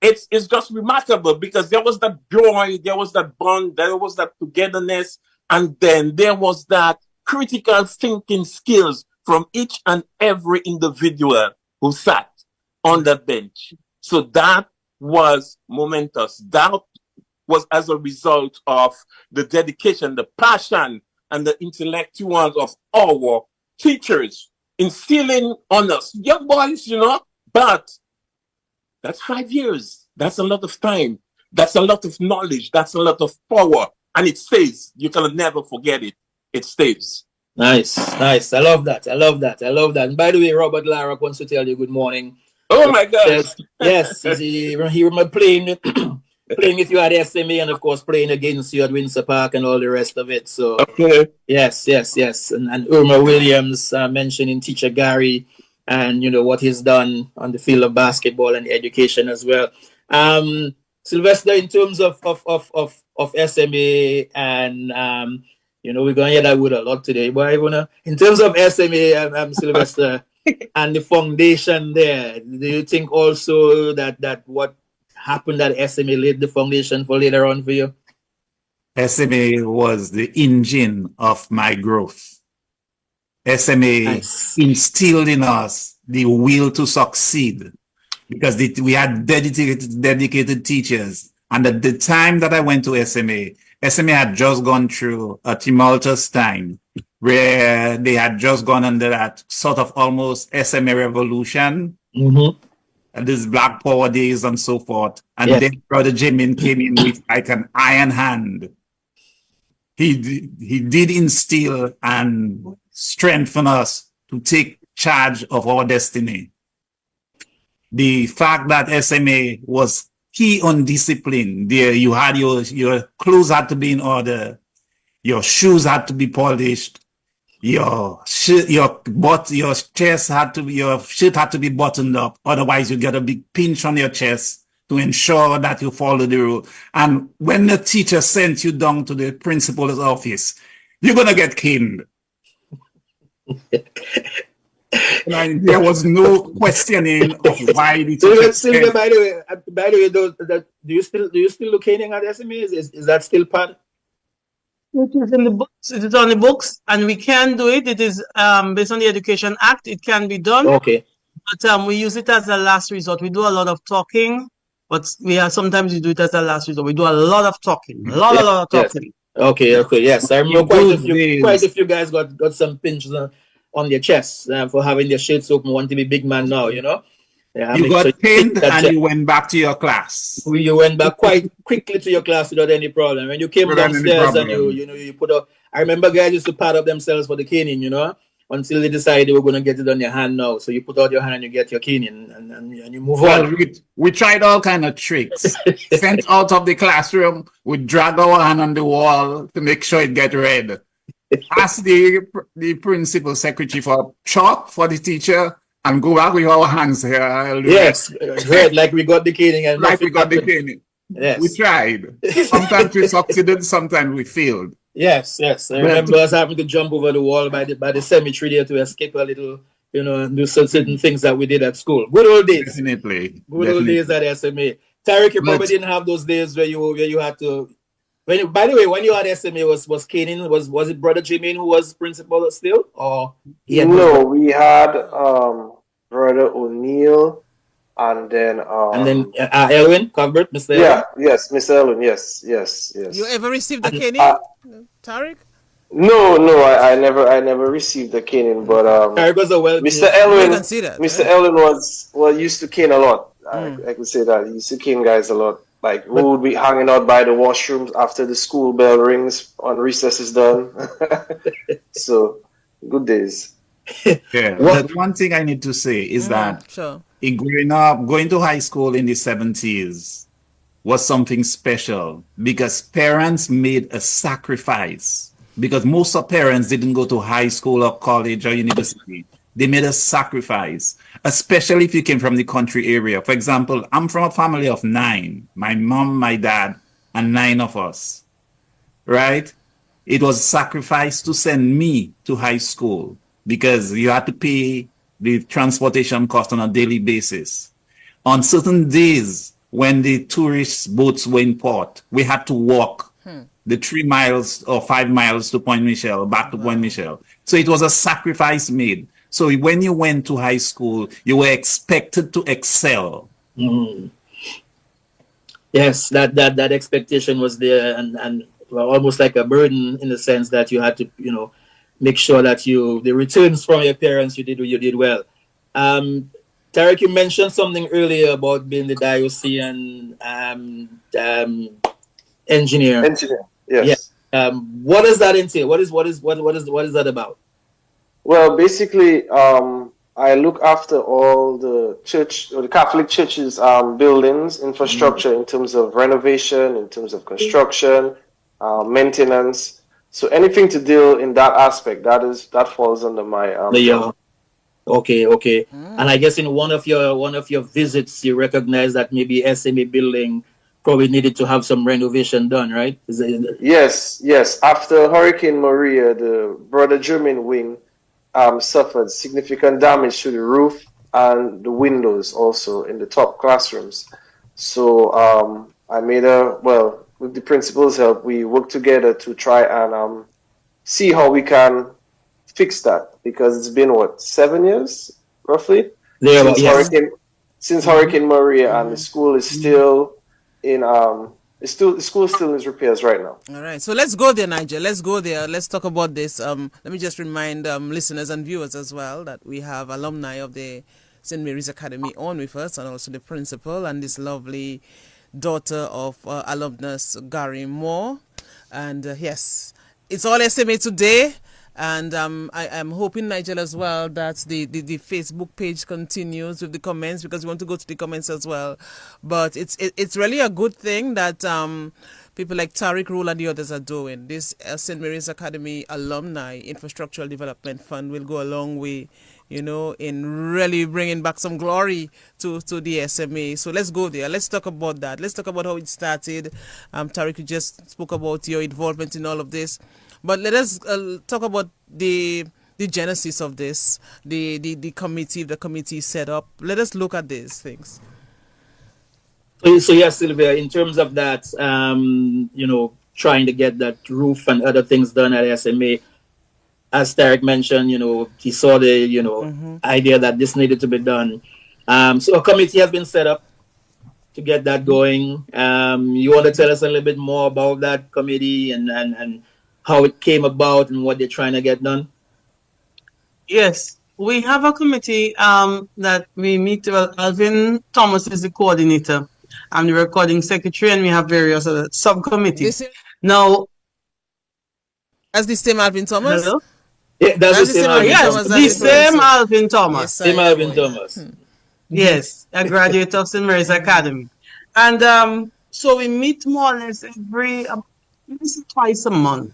It's just remarkable, because there was that joy, there was that bond, there was that togetherness, and then there was that critical thinking skills from each and every individual who sat on that bench. So that was momentous. That was as a result of the dedication, the passion, and the intellectuals of our teachers instilling on us, young boys, but that's 5 years. That's a lot of time. That's a lot of knowledge. That's a lot of power. And it stays. You can never forget it. It stays.
Nice. I love that. And by the way, Robert Larrock wants to tell you good morning.
Oh my gosh.
Yes, he remember playing with you at SMA, and of course playing against you at Windsor Park and all the rest of it. So
okay.
Yes. And Irma Williams mentioning teacher Gary and what he's done on the field of basketball and education as well. Sylvester, in terms of SMA, and we're going to hear that word a lot today, but in terms of SMA, Sylvester, and the foundation there, do you think also that what happened at SMA laid the foundation for later on for you?
SMA was the engine of my growth. SMA instilled in us the will to succeed, because we had dedicated teachers. And at the time that I went to SMA had just gone through a tumultuous time where they had just gone under that sort of almost SMA revolution, and this Black Power days and so forth. And then Brother Germain came in with like an iron hand. He did instill and strengthen us to take charge of our destiny. The fact that SMA was key on discipline, there you had your clothes had to be in order, your shoes had to be polished, your shirt had to be buttoned up, otherwise you get a big pinch on your chest to ensure that you follow the rule. And when the teacher sent you down to the principal's office, you're gonna get caned. There was no questioning of why the teacher.
By the way, do you still look caning at SMA? Is that still part?
It is in the books. It is on the books, and we can do it. It is based on the Education Act. It can be done.
Okay.
But we use it as a last resort. We do a lot of talking, but sometimes we do it as a last resort. We do a lot of talking. A lot of talking.
Okay. Yes, I remember quite a few guys got some pinches on their chests for having their shirts open, want to be big man now, Yeah,
You
so
got pinned and you went back to your class.
You went back quite quickly to your class without any problem. When you came downstairs and you put up, I remember guys used to pad up themselves for the caning, until they decided they were going to get it on your hand now. So you put out your hand and you get your caning and you move on.
We tried all kind of tricks. Sent out of the classroom, we drag our hand on the wall to make sure it get red. Ask the principal secretary for chalk for the teacher and go back with our hands here.
Yes, red, like we got the caning. And
like we got the caning. Yes. We tried. Sometimes we succeeded, sometimes we failed.
Yes. I remember us having to jump over the wall by the cemetery there to escape a little, and do certain things that we did at school. Good old days.
Definitely.
Old days at SMA. Tarek, you probably didn't have those days where you had to. By the way, when you had SMA, was caning, was it Brother Germain who was principal still, or
no? We had Brother O'Neill, and then
Elwin Cuthbert, Mr.
Elwin? Yes, Mr. Elwin, yes.
You ever received the caning, Tarek?
No, I never received the caning, but
Tarek was
Mr. Elwin used to cane a lot. I could say that he used to cane guys a lot. Like we would be hanging out by the washrooms after the school bell rings on recess is done. So good days.
Yeah. But one thing I need to say is that growing up, going to high school in the 70s was something special because parents made a sacrifice. Because most of parents didn't go to high school or college or university. They made a sacrifice, especially if you came from the country area. For example, I'm from a family of 9. My mom, my dad, and 9 of us, right? It was a sacrifice to send me to high school because you had to pay the transportation cost on a daily basis. On certain days, when the tourist boats were in port, we had to walk the 3 miles or 5 miles to Point Michel, back to Point Michel. So it was a sacrifice made. So when you went to high school, you were expected to excel.
Yes, that expectation was there, and almost like a burden in the sense that you had to, make sure that the returns from your parents you did well. Tarek, you mentioned something earlier about being the diocesan engineer.
Yes.
Yeah. What does that entail? What is that about?
Well, basically, I look after all the church or the Catholic church's buildings, infrastructure in terms of renovation, in terms of construction, maintenance. So anything to deal in that aspect, that falls under my
Okay. And I guess in one of your visits, you recognize that maybe SMA building probably needed to have some renovation done, right?
Yes. After Hurricane Maria, the Brother Germain Wing suffered significant damage to the roof and the windows also in the top classrooms. So I made with the principal's help, we worked together to try and see how we can fix that, because it's been 7 years roughly since Hurricane Maria, and the school is still in the school still needs repairs right now.
All right, so let's go there, Nigel. Let's go there. Let's talk about this. Let me just remind listeners and viewers as well that we have alumni of the St. Mary's Academy on with us, and also the principal and this lovely daughter of alumnus Gary Moore. And yes, it's all SMA today. And I'm hoping, Nigel, as well, that the Facebook page continues with the comments, because we want to go to the comments as well. But it's really a good thing that people like Tariq Rule and the others are doing. This St. Mary's Academy Alumni Infrastructural Development Fund will go a long way, in really bringing back some glory to the SMA. So let's go there. Let's talk about that. Let's talk about how it started. Tariq, you just spoke about your involvement in all of this. But let us talk about the genesis of this, the committee set up. Let us look at these things.
So yes, Sylvia, in terms of that, trying to get that roof and other things done at SMA, as Tarek mentioned, he saw the, idea that this needed to be done. So a committee has been set up to get that going. You want to tell us a little bit more about that committee and how it came about and what they're trying to get done?
Yes. we have a committee that we meet. Well, Alvin Thomas is the coordinator. I'm the recording secretary, and we have various other subcommittees. Now,
as the same Alvin Thomas.
Hello.
Yeah, that's the same Alvin Thomas.
The same Alvin Thomas.
Yes,
same Alvin Thomas.
Yes, a graduate of St. Mary's Academy, and so we meet more or less twice a month.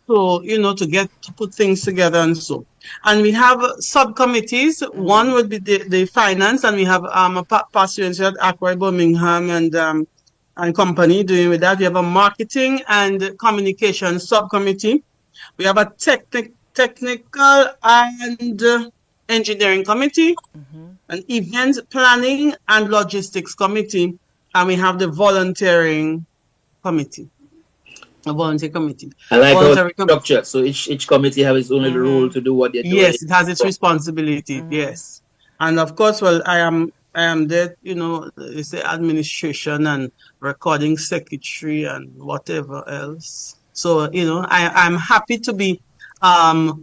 So, to put things together and so. And we have subcommittees. One would be the finance, and we have a past student at Aqua Birmingham and company doing with that. We have a marketing and communication subcommittee. We have a technical and engineering committee, an event planning and logistics committee, and we have the volunteering committee. A volunteer committee.
I like how it's structured. So each committee has its own little role to do what they're doing.
Yes, it has its responsibility. Yes, and of course, well, I am there. They say administration and recording secretary and whatever else. So I'm happy to be. I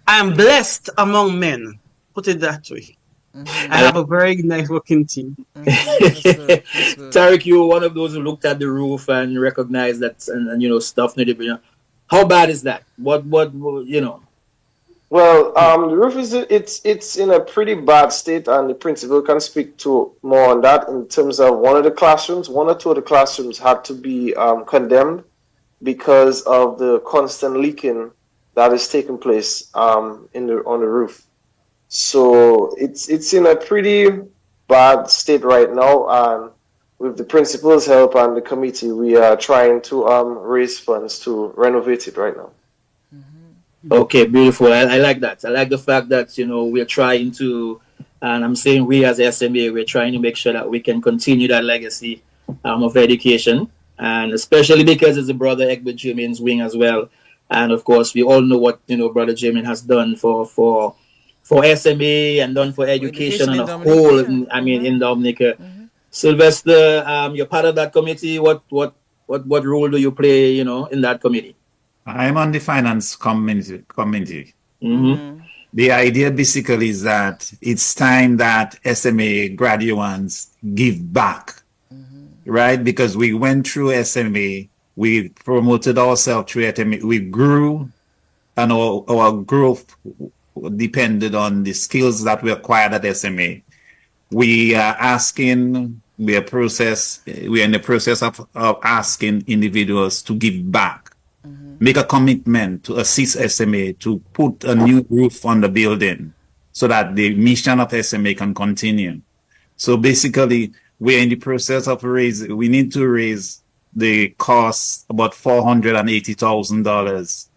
am blessed among men. Put it that way. I have a very nice working team.
That's good.
Tariq, you were one of those who looked at the roof and recognized that, and stuff needed. How bad is that? What? Well,
the roof it's in a pretty bad state, and the principal can speak to more on that in terms of one or two of the classrooms had to be condemned because of the constant leaking that is taking place on the roof. So it's in a pretty bad state right now, and with the principal's help and the committee, we are trying to raise funds to renovate it right now.
Okay, beautiful. I like that. I like the fact that we're trying to, and I'm saying we as SMA, we're trying to make sure that we can continue that legacy of education, and especially because it's a Brother Egbert Germain Wing as well, and of course we all know what Brother Germain has done for SMA and done for education on a whole. In Dominica. Sylvester, you're part of that committee. What role do you play? In that committee?
I'm on the finance committee. The idea basically is that it's time that SMA graduates give back, right? Because we went through SMA, we promoted ourselves through SMA, we grew, and our growth depended on the skills that we acquired at SMA. We are in the process of asking individuals to give back, make a commitment to assist SMA to put a new roof on the building so that the mission of SMA can continue. So basically, we're in the process of we need to raise the cost about $480,000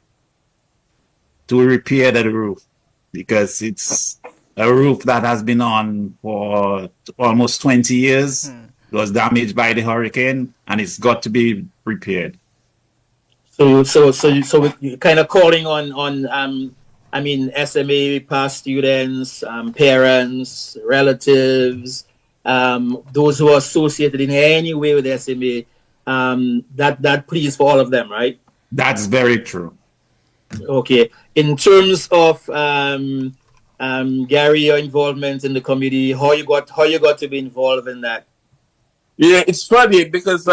to repair the roof, because it's a roof that has been on for almost 20 years. It was damaged by the hurricane, and it's got to be repaired.
So you're kind of calling on SMA past students, parents, relatives, those who are associated in any way with SMA. That please for all of them, right?
That's very true.
Okay. In terms of Gary, your involvement in the committee, how you got to be involved in that?
Yeah, it's funny because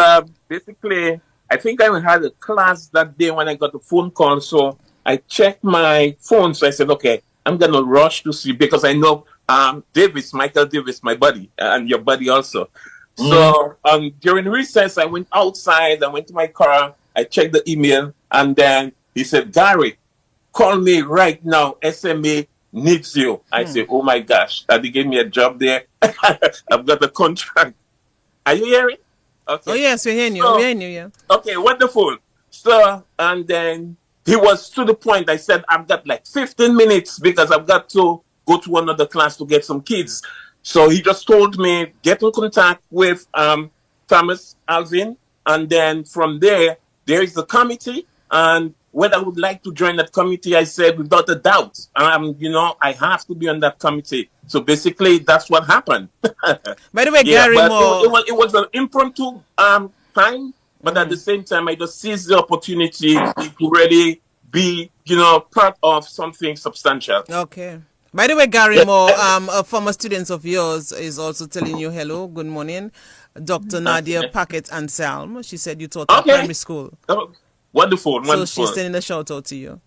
basically I think I had a class that day when I got a phone call, so I checked my phone. So I said, okay, I'm gonna rush to see, because I know Michael Davis, my buddy, and your buddy also. So during recess, I went outside, I went to my car, I checked the email, and then he said, Gary, call me right now. SMA needs you. I said, oh my gosh, they gave me a job there. I've got a contract. Are you hearing? Okay.
Oh yes, we're hearing you. We're hearing you, yeah.
Okay, wonderful. So, and then he was to the point. I said, I've got like 15 minutes because I've got to go to another class to get some kids. So he just told me, get in contact with Thomas Alvin, and then from there is the committee, and whether I would like to join that committee, I said without a doubt. I have to be on that committee. So basically, that's what happened.
By the way, Gary,
it was an impromptu time, but at the same time, I just seized the opportunity to really be, part of something substantial.
Okay. By the way, Gary Moore, a former student of yours is also telling you hello, good morning. Dr. Nadia Packet Anselm. She said you taught her primary school.
Oh, wonderful,
so she's sending a shout out to you.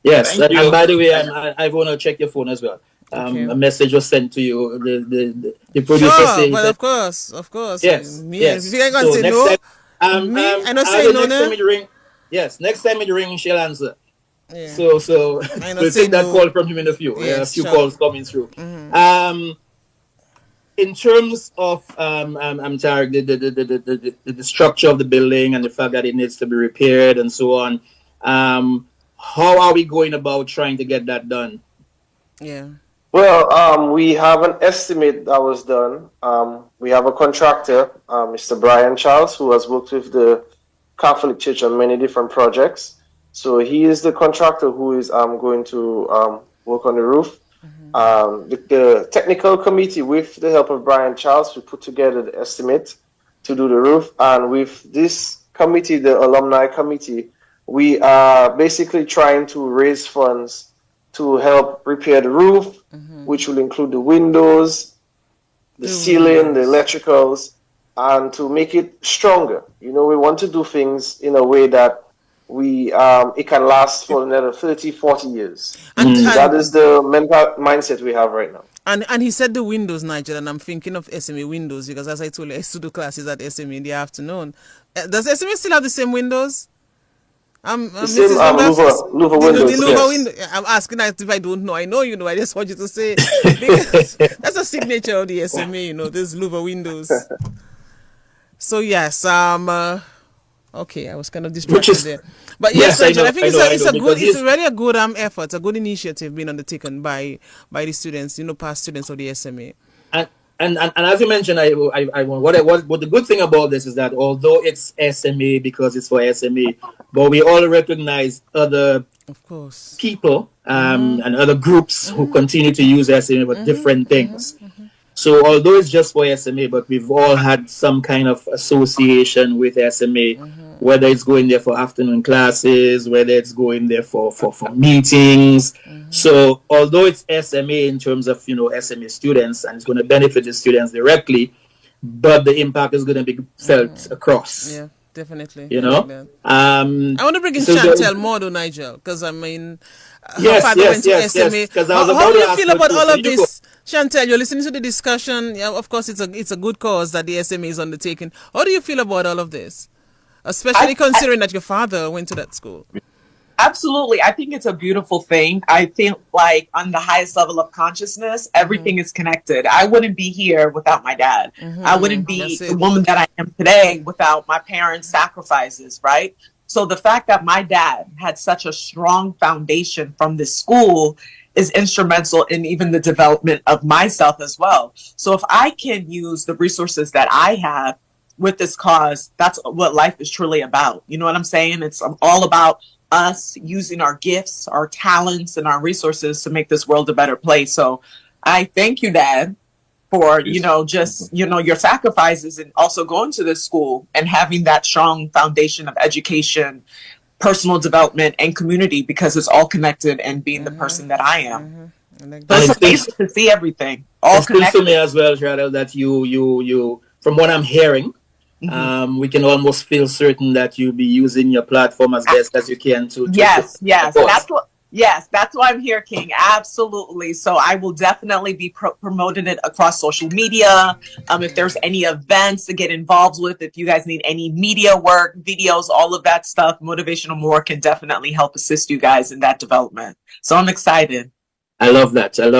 Yes, and by the way, I want to check your phone as well. Okay. A message was sent to you. The producer saying
but of course.
Yes, yes.
If you can say
next
no,
time,
I don't say no.
Next time it ring, yes, next time it ring, she'll answer.
Yeah.
So we'll take that call from him in a few.
Yes,
a few calls coming through. Mm-hmm. In terms of Tarek, the structure of the building and the fact that it needs to be repaired and so on. How are we going about trying to get that done?
Yeah.
Well, we have an estimate that was done. We have a contractor, Mr. Brian Charles, who has worked with the Catholic Church on many different projects. So he is the contractor who is going to work on the roof. Mm-hmm. The technical committee, with the help of Brian Charles, we put together the estimate to do the roof. And with this committee, the alumni committee, we are basically trying to raise funds to help repair the roof, which will include the windows, the ceiling, the electricals, and to make it stronger. You know, we want to do things in a way that it can last for another 30, 40 years. And that is the mental mindset we have right now.
And he said the windows, Nigel, and I'm thinking of SMA windows because, as I told you, I used to do classes at SMA in the afternoon. Does SMA still have the same windows?
Louver windows.
Window. I'm asking that if I don't know. I know you know. I just want you to say because that's a signature of the SMA. You know, these louver windows. So yes, okay, I was kind of distracted there, but yes, Nigel, I think it's really a good effort, a good initiative being undertaken by the students, you know, past students of the SMA.
And as you mentioned, what the good thing about this is that although it's SMA because it's for SMA, but we all recognize other people and other groups who continue to use SMA for different things. So although it's just for SMA, but we've all had some kind of association with SMA, whether it's going there for afternoon classes, whether it's going there for meetings. So although it's SMA in terms of, you know, SMA students, and it's going to benefit the students directly, but the impact is going to be felt across.
Yeah, definitely.
You know?
I want to bring in Chantel more though, Nigel, because I mean, yes. How do you feel about all of this? Chantel, you're listening to the discussion. Yeah, of course, it's a good cause that the SMA is undertaking. How do you feel about all of this? Especially considering that your father went to that school.
Absolutely. I think it's a beautiful thing. I think like on the highest level of consciousness, everything is connected. I wouldn't be here without my dad. I wouldn't be the woman that I am today without my parents' sacrifices, right? So the fact that my dad had such a strong foundation from this school is instrumental in even the development of myself as well. So if I can use the resources that I have with this cause, that's what life is truly about. You know what I'm saying? It's all about us using our gifts, our talents, and our resources to make this world a better place. So I thank you, Dad, for, you know, just, you know, your sacrifices and also going to this school and having that strong foundation of education, personal development, and community, because it's all connected, and being the person that I am. It's amazing to see everything all connected.
To me as well, Shradel, that you from what I'm hearing, we can almost feel certain that you'll be using your platform as best as you can to
yes. That's why I'm here, King. Absolutely. So I will definitely be promoting it across social media. If there's any events to get involved with, if you guys need any media work, videos, all of that stuff, Motivational More can definitely help assist you guys in that development. So I'm excited.
I love that. And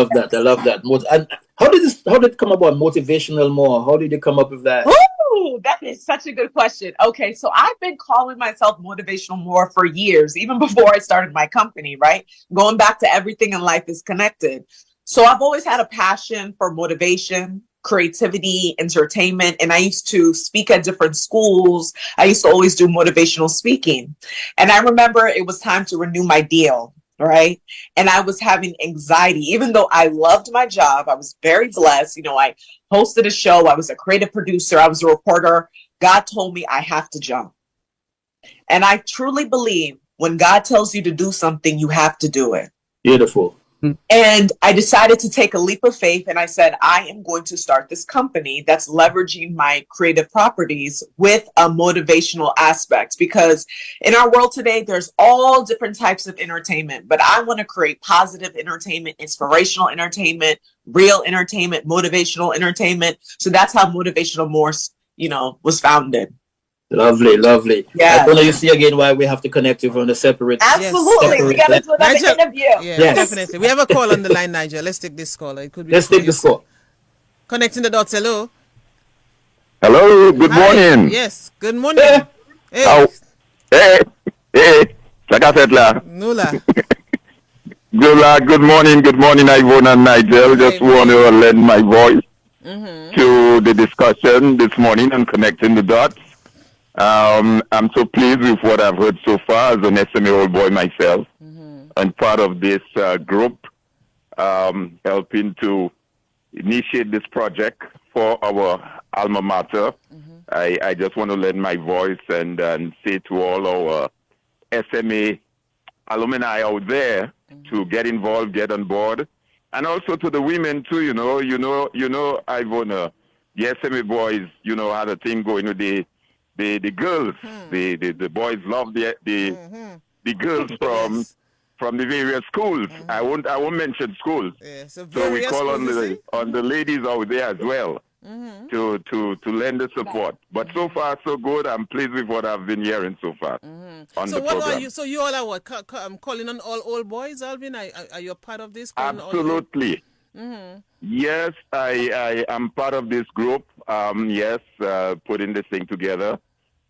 how did it come about, Motivational More? How did you come up with that?
Ooh, that is such a good question. Okay, so I've been calling myself Motivational More for years, even before I started my company, right? Going back to everything in life is connected. So I've always had a passion for motivation, creativity, entertainment, and I used to speak at different schools. I used to always do motivational speaking. And I remember it was time to renew my deal. Right. And I was having anxiety, even though I loved my job. I was very blessed. You know, I hosted a show. I was a creative producer. I was a reporter. God told me I have to jump. And I truly believe when God tells you to do something, you have to do it.
Beautiful.
And I decided to take a leap of faith, and I said, I am going to start this company that's leveraging my creative properties with a motivational aspect. Because in our world today, there's all different types of entertainment, but I want to create positive entertainment, inspirational entertainment, real entertainment, motivational entertainment. So that's how Motivational Morse, was founded.
Lovely, lovely.
Yeah.
I want you see again why we have to connect you from the separate.
Absolutely. We got to do another interview.
Yeah, definitely. We have a call on the line, Nigel. Let's take this call. It could be.
Let's take this call.
Connecting the dots. Hello.
Hello. Good morning.
Yes. Good morning. Hey.
Oh. Hey. Like I said,
Nula.
Good morning. Good morning, Yvonne and Nigel. Just want to lend my voice to the discussion this morning and connecting the dots. I'm so pleased with what I've heard so far as an SMA old boy myself, and part of this group helping to initiate this project for our alma mater. I just want to lend my voice and say to all our SMA alumni out there to get involved, get on board, and also to the women too. Ivona, the SMA boys, had a thing going with the girls. The boys love the girls from the various schools. I won't mention schools. Yeah, so we call on the ladies out there as well to lend the support. But so far so good. I'm pleased with what I've been hearing so far on the program.
Are you? So you all are what? Calling on all old boys, Alvin? Are you a part of this?
Absolutely. Yes, I am part of this group. Putting this thing together.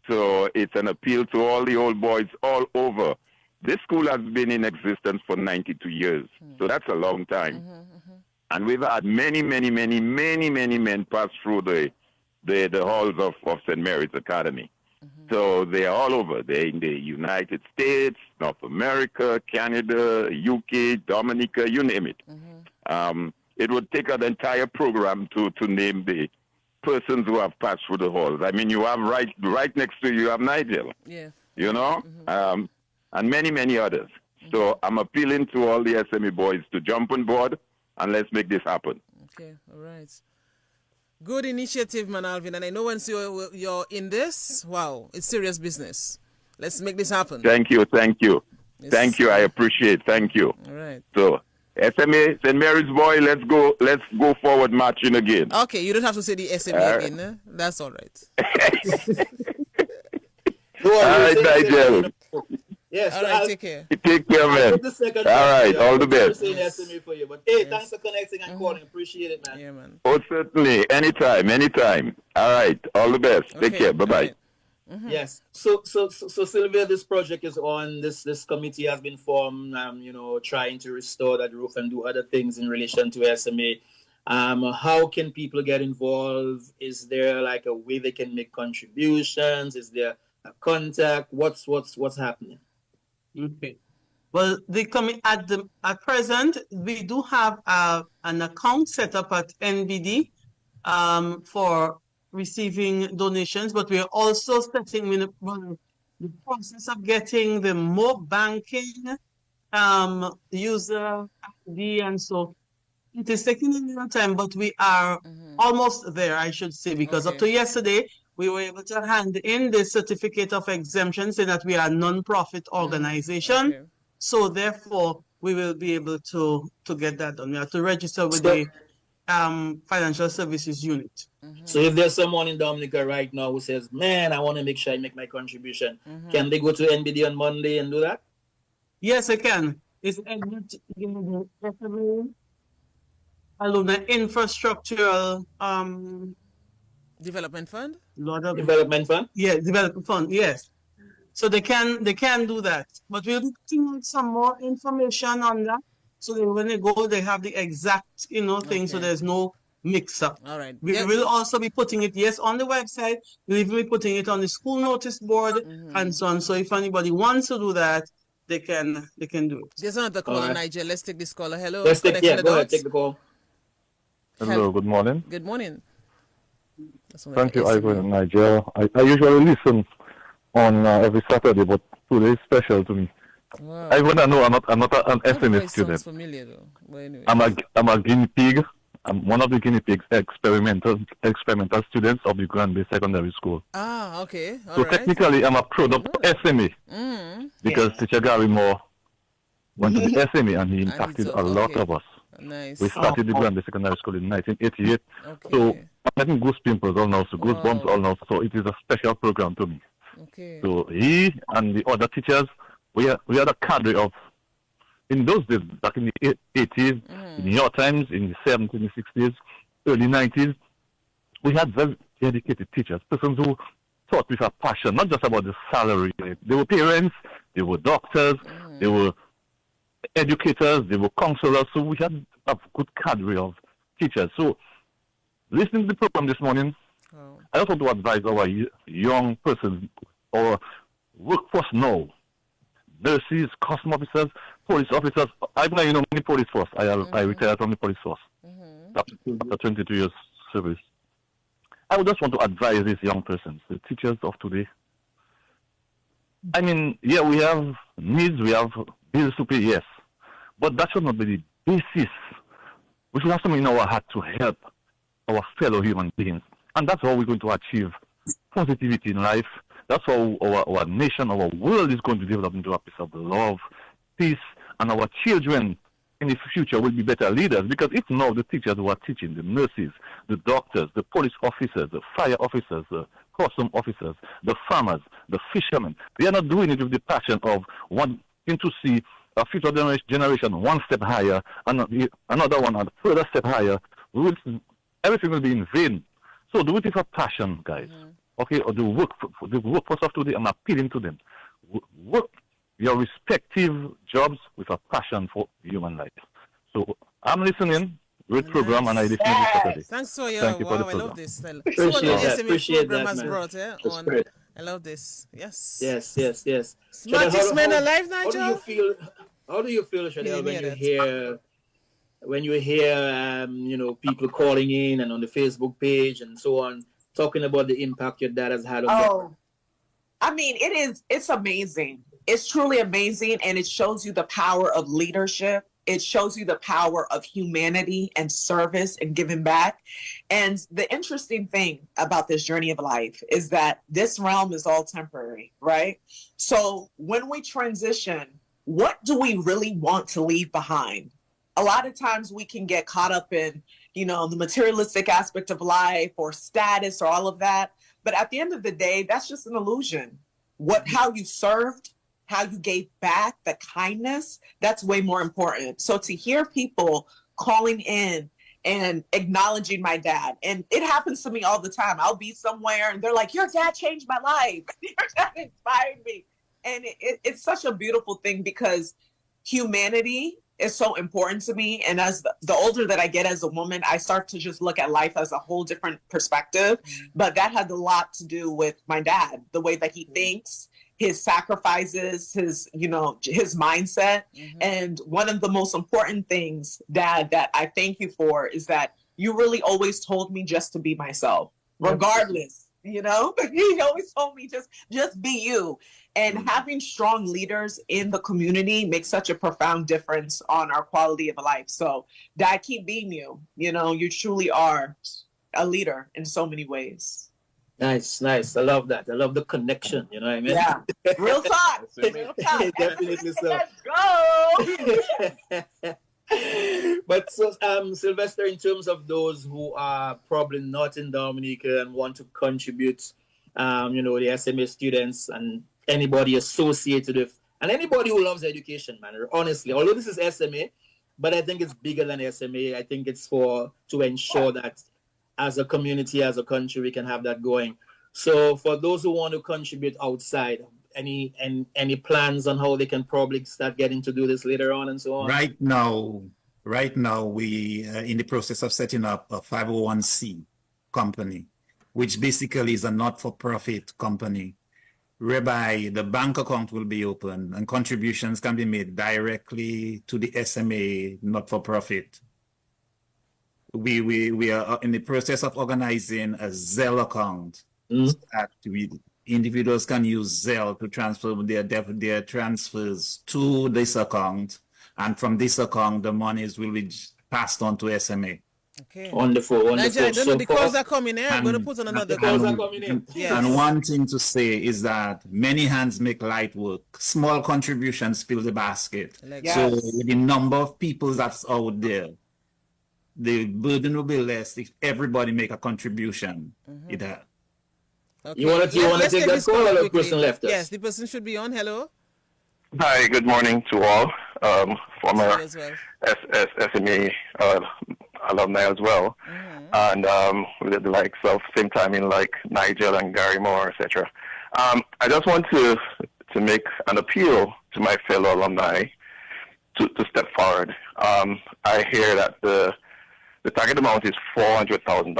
So it's an appeal to all the old boys all over. This school has been in existence for 92 years. So that's a long time. And we've had many men pass through the halls of St. Mary's Academy. So they're all over. They're in the United States, North America, Canada, UK, Dominica, you name it. It would take an entire program to name the persons who have passed through the halls. I mean, you have right next to you have Nigel. Yeah. And many others. So I'm appealing to all the SMA boys to jump on board and let's make this happen.
Okay, all right. Good initiative, man, Alvin. And I know once you're in this, wow, it's serious business. Let's make this happen.
Thank you. Yes. Thank you. I appreciate. Thank you.
All right.
So SMA, St. Mary's boy, let's go forward marching again.
Okay, you don't have to say the SMA again. Eh? That's all right.
All right, Nigel.
Yes,
all right, take care.
Take care, man. All right, all the best.
SMA for you, but hey, thanks for connecting and calling. Appreciate it, man.
Yeah, man.
Oh, certainly. Anytime. All right, all the best. Take care. Bye-bye.
Yes. So Sylvia, this project is on. This committee has been formed. Trying to restore that roof and do other things in relation to SMA. How can people get involved? Is there like a way they can make contributions? Is there a contact? What's happening?
Okay. Well, at present we do have an account set up at NBD for receiving donations, but we are also setting the process of getting the more banking user ID, and so it is taking a little time, but we are almost there, I should say, because up to yesterday we were able to hand in the certificate of exemption saying that we are a non-profit organization. So therefore we will be able to get that done. We have to register with the financial services unit.
So if there's someone in Dominica right now who says, man, I want to make sure I make my contribution, can they go to NBD on Monday and do that?
Yes, I can. It's SMA Alumni Infrastructural
Development Fund?
Development Fund?
Yeah, Development Fund, yes. So they can do that. But we'll be putting out some more information on that. So that when they go, they have the exact, thing, so there's no mix-up.
All right.
We will also be putting it, on the website. We'll even be putting it on the school notice board and so on. So if anybody wants to do that, they can do it.
There's another caller, Nigel. Let's take this caller. Hello.
Go ahead, take the call.
Hello, good morning.
Good morning.
Thank you, Ivan and Nigel. I usually listen on every Saturday, but today is special to me
Wow.
I want to know. I'm not an
That
SMA
voice
student.
sounds familiar though. But anyway.
I'm a guinea pig. I'm one of the guinea pigs, experimental students of the Granby Secondary School.
Ah, okay. All
So
right.
technically, I'm a product of SMA because Teacher Gary Moore went to the SMA and he impacted a lot of us.
Nice.
We started the Granby Secondary School in 1988.
Okay.
So I'm getting goosebumps all now, so goosebumps all now. So it is a special program to me.
Okay.
So he and the other teachers, we had a cadre of, in those days, back in the 80s, in your times, in the 70s, in the 60s, early 90s, we had very dedicated teachers, persons who taught with a passion, not just about the salary. They were parents, they were doctors, they were educators, they were counselors. So we had a good cadre of teachers. So listening to the program this morning, I also want to advise our young persons, our workforce now, nurses, custom officers, police officers. I've not known many police force. I retired from the police force after 22 years service. I would just want to advise these young persons, the teachers of today. I mean, yeah, we have needs, we have bills to pay, yes. But that should not be the basis. We should have something in our heart to help our fellow human beings. And that's how we're going to achieve positivity in life. That's how our nation, our world is going to develop into a piece of love, peace, and our children in the future will be better leaders. Because if now the teachers who are teaching, the nurses, the doctors, the police officers, the fire officers, the custom officers, the farmers, the fishermen, they are not doing it with the passion of wanting to see a future generation one step higher and another one a further step higher, everything will be in vain. So do it with a passion, guys. Okay, or the workforce of today, I'm appealing to them. Work your respective jobs with a passion for human life. So I'm listening. Great program, and I listen to this Saturday.
Thanks for your
Thank you for the
I love
program.
this.
Appreciate
program
that,
has
man.
brought
That's
on.
great.
I love this. Yes.
Yes.
Smartest man alive,
How
Nigel.
do you feel, Shadell, when you hear people calling in and on the Facebook page and so on, talking about the impact your dad has had on them?
I mean, it's amazing. It's truly amazing, and it shows you the power of leadership. It shows you the power of humanity and service and giving back. And the interesting thing about this journey of life is that this realm is all temporary, right? So when we transition, what do we really want to leave behind? A lot of times we can get caught up in, the materialistic aspect of life or status or all of that. But at the end of the day, that's just an illusion. How you served, how you gave back, the kindness, that's way more important. So to hear people calling in and acknowledging my dad, and it happens to me all the time. I'll be somewhere and they're like, your dad changed my life. Your dad inspired me. And it's such a beautiful thing because humanity is so important to me. And as the older that I get as a woman, I start to just look at life as a whole different perspective. But that had a lot to do with my dad, the way that he thinks, his sacrifices, his mindset. And one of the most important things, Dad, that I thank you for is that you really always told me just to be myself, regardless. He always told me just be you. And having strong leaders in the community makes such a profound difference on our quality of life. So Dad, keep being you. You truly are a leader in so many ways.
Nice. I love that. I love the connection. You know what I mean?
Yeah. Real talk. Real talk.
Definitely so.
Let's go.
But so, Sylvester, in terms of those who are probably not in Dominica and want to contribute, the SMA students and anybody associated with, and anybody who loves education, man, honestly, although this is SMA, but I think it's bigger than SMA. I think it's to ensure that as a community, as a country, we can have that going. So for those who want to contribute outside, any plans on how they can probably start getting to do this later on and so on?
Right now, we are in the process of setting up a 501c company, which basically is a not-for-profit company, whereby the bank account will be open and contributions can be made directly to the SMA not-for-profit. We are in the process of organizing a Zelle account that individuals can use Zelle to transfer their transfers to this account, and from this account, the monies will be passed on to SMA.
Okay.
Wonderful.
Nigel, I don't know,
So
the
for
calls are coming in. I'm going to put on another call.
And one thing to say is that many hands make light work. Small contributions fill the basket. So with the number of people that's out there, the burden will be less if everybody make a contribution.
Okay.
You want to take that call, or the person left us?
Yes, the person should be on. Hello.
Hi, good morning to all. Former SMA alumni as well, and with the likes of same timing like Nigel and Gary Moore, etc. I just want to make an appeal to my fellow alumni to step forward. I hear that the target amount is $400,000.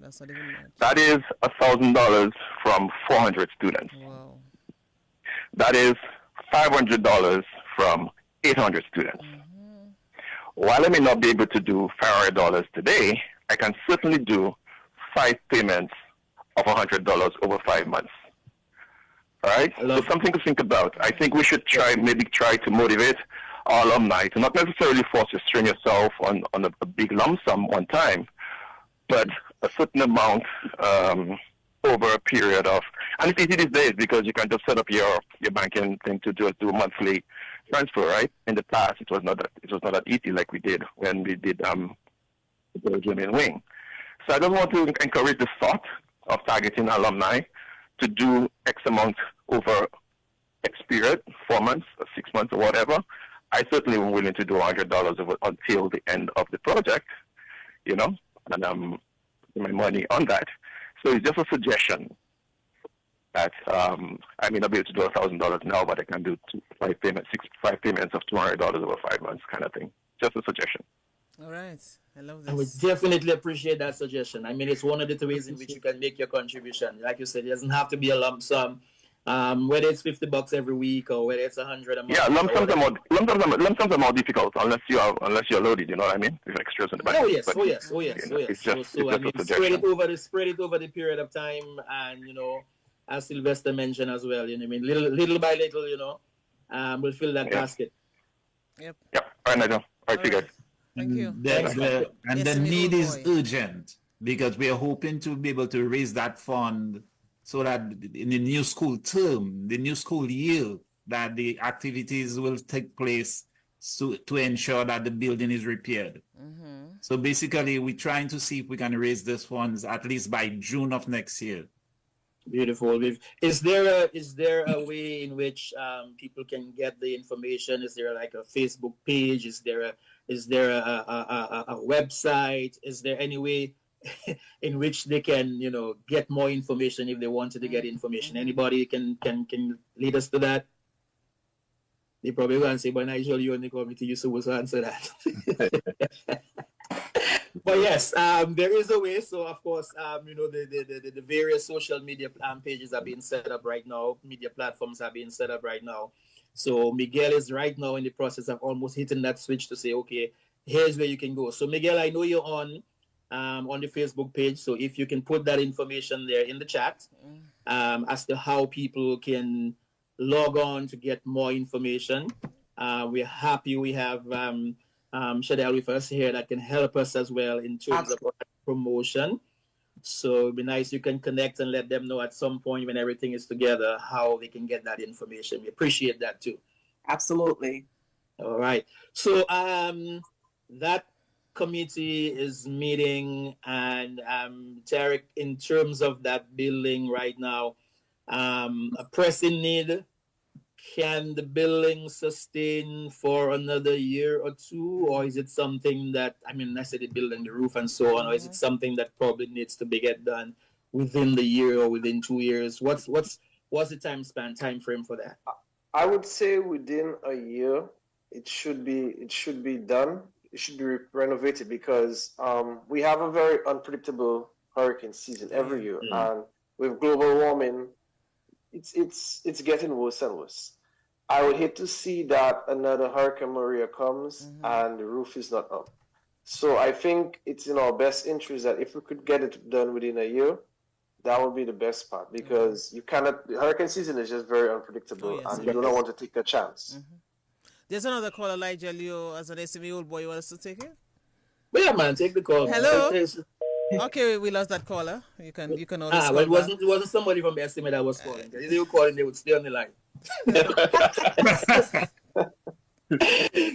That's not even much.
That is $1,000 from 400 students.
Wow.
That is $500 from 800 students. While I may not be able to do $500 today, I can certainly do 5 payments of $100 over 5 months. All right? So something to think about. I think we should try to motivate our alumni to not necessarily force to strain yourself on a big lump sum one time, but a certain amount over a period of, and it's easy these days because you can just set up your banking thing to do a monthly transfer, right? In the past, it was not that easy like we did when we did Brother Egbert Germain Wing. So I just want to encourage the thought of targeting alumni to do X amount over X period, 4 months or 6 months or whatever. I certainly am willing to do $100 over until the end of the project, and I'm putting my money on that. So it's just a suggestion that I may not be able to do $1,000 now, but I can do 5 payments of $200 over 5 months, kind of thing. Just a suggestion.
All right, I love this.
I would definitely appreciate that suggestion. I mean, it's one of the ways in which you can make your contribution. Like you said, it doesn't have to be a lump sum. Whether it's $50 every week or whether it's $100 a month.
Yeah, lump sums are more difficult unless you're loaded. You know what I mean? With extras in the bank.
Oh yes.
It's just
I mean, spread it over the period of time, and as Sylvester mentioned as well. I mean, little by little, we'll fill that basket.
Yep.
All right, Nigel. All right, see you guys.
Thank you.
The need is urgent because we are hoping to be able to raise that fund so that in the new school term, the new school year, that the activities will take place to ensure that the building is repaired. So basically, we're trying to see if we can raise these funds at least by June of next year.
Beautiful. Is there a way in which people can get the information? Is there like a Facebook page? Is there a website? Is there any way in which they can get more information if they wanted to get information? Anybody can lead us to that? They probably going to say, "But Nigel, you on the committee, you're supposed to answer that." But yes, there is a way. So of course, the various social media pages are being set up right now. Media platforms are being set up right now. So Miguel is right now in the process of almost hitting that switch to say, okay, here's where you can go. So Miguel, I know you're on the Facebook page. So if you can put that information there in the chat as to how people can log on to get more information. We're happy we have Shadell with us here that can help us as well in terms of promotion. So it'd be nice you can connect and let them know at some point when everything is together how they can get that information. We appreciate that too.
Absolutely.
All right. So that committee is meeting, and Tarek, in terms of that building right now, a pressing need. Can the building sustain for another year or two, or is it something that, I said the building, the roof and so on, or is it something that probably needs to be get done within the year or within 2 years? What's the time frame for that?
I would say within a year, it should be done. It should be renovated because we have a very unpredictable hurricane season every year, and with global warming, it's getting worse and worse. I would hate to see that another Hurricane Maria comes and the roof is not up. So I think it's in our best interest that if we could get it done within a year, That would be the best part, because you cannot. The hurricane season is just very unpredictable, and you do not want to take a chance.
There's another caller, Elijah Leo, as an SMA old boy. You want us to take it?
But yeah, man, take the call.
Hello. Okay, we lost that caller. You can always call
it wasn't somebody from the SMA that was calling. If they were calling, they would stay on the line.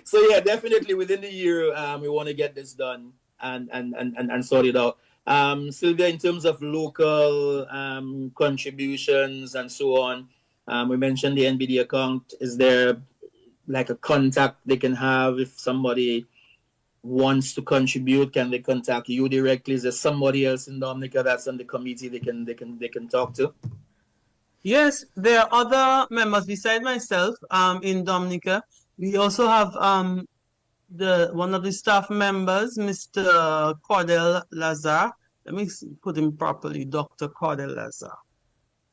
So yeah, definitely within the year, we want to get this done and sort it out. Sylvia, in terms of local contributions and so on, we mentioned the NBD account. Is there like a contact they can have if somebody wants to contribute? Can they contact you directly? Is there somebody else in Dominica that's on the committee they can talk to?
Yes, there are other members besides myself in Dominica. We also have one of the staff members, Mr. Cordell Lazar. Let me put him properly, Dr. Cordell Lazar.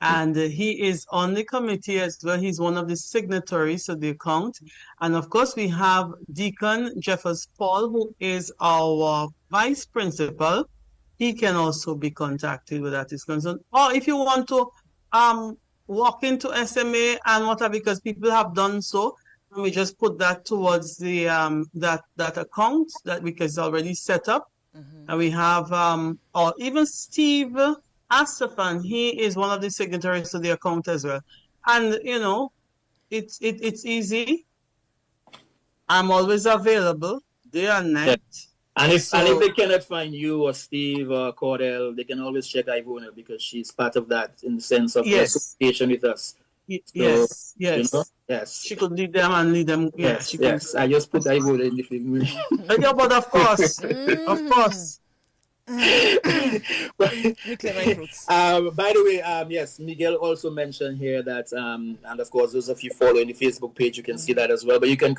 And he is on the committee as well. He's one of the signatories of the account. And of course, we have Deacon Jeffers Paul, who is our vice principal. He can also be contacted with that is concerned. Or if you want to walk into SMA and whatever, because people have done so, and we just put that towards the that account that is already set up. And we have or even Steve Astafan, he is one of the signatories to the account as well. And you know, it's easy. I'm always available day and night.
Yeah. And if they cannot find you or Steve or Cordell, they can always check Ivona, because she's part of that in the sense of association with us.
Yes.
You know? Yes.
She could lead them and lead them.
Yes. I just put Ivona in the film.
Yeah, but of course. Of course.
By the way, yes, Miguel also mentioned here that, and of course, those of you following the Facebook page, you can see that as well. But you can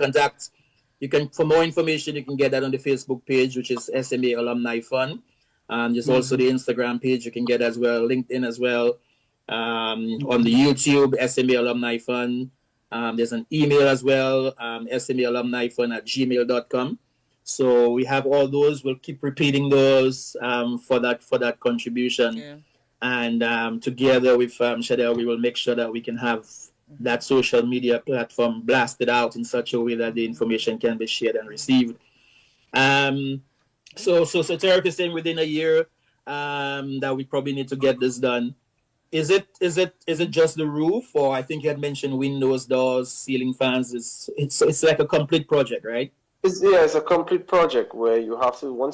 for more information, you can get that on the Facebook page, which is SMA Alumni Fund. There's also the Instagram page you can get as well, LinkedIn as well. On the YouTube, SMA Alumni Fund. There's an email as well, smaalumnifund@gmail.com. So we have all those. We'll keep repeating those for that contribution. Yeah. And together with Shadell, we will make sure that we can have that social media platform blasted out in such a way that the information can be shared and received. So Tarek is saying within a year that we probably need to get this done. Is it just the roof, or I think you had mentioned windows, doors, ceiling fans? It's like a complete project, right?
It's a complete project where you have to,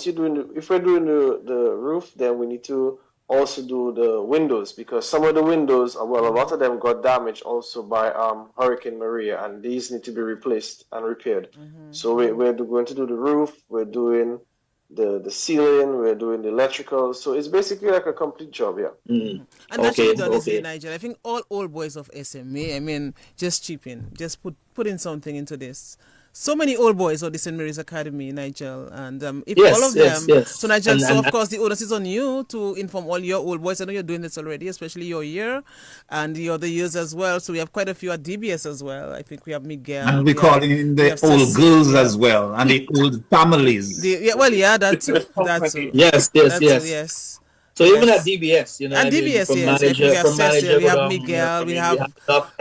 if we're doing the roof, then we need to also do the windows, because some of the windows, a lot of them got damaged also by Hurricane Maria, and these need to be replaced and repaired. So we're going to do the roof, we're doing the ceiling, we're doing the electrical. So it's basically like a complete job, yeah.
And that should be done easily, Nigel. I think all old boys of SMA, I mean, just chip in, just put in something into this. So many old boys of the St. Mary's Academy, Nigel, and if all of them. Yes. So Nigel, of course the onus is on you to inform all your old boys. I know you're doing this already, especially your year and the other years as well. So we have quite a few at DBS as well. I think we have Miguel.
And we call in the old girls as well, and the old families.
That's yes.
So even at DBS, you know,
and DBS, we have Cecil, we have Miguel, we have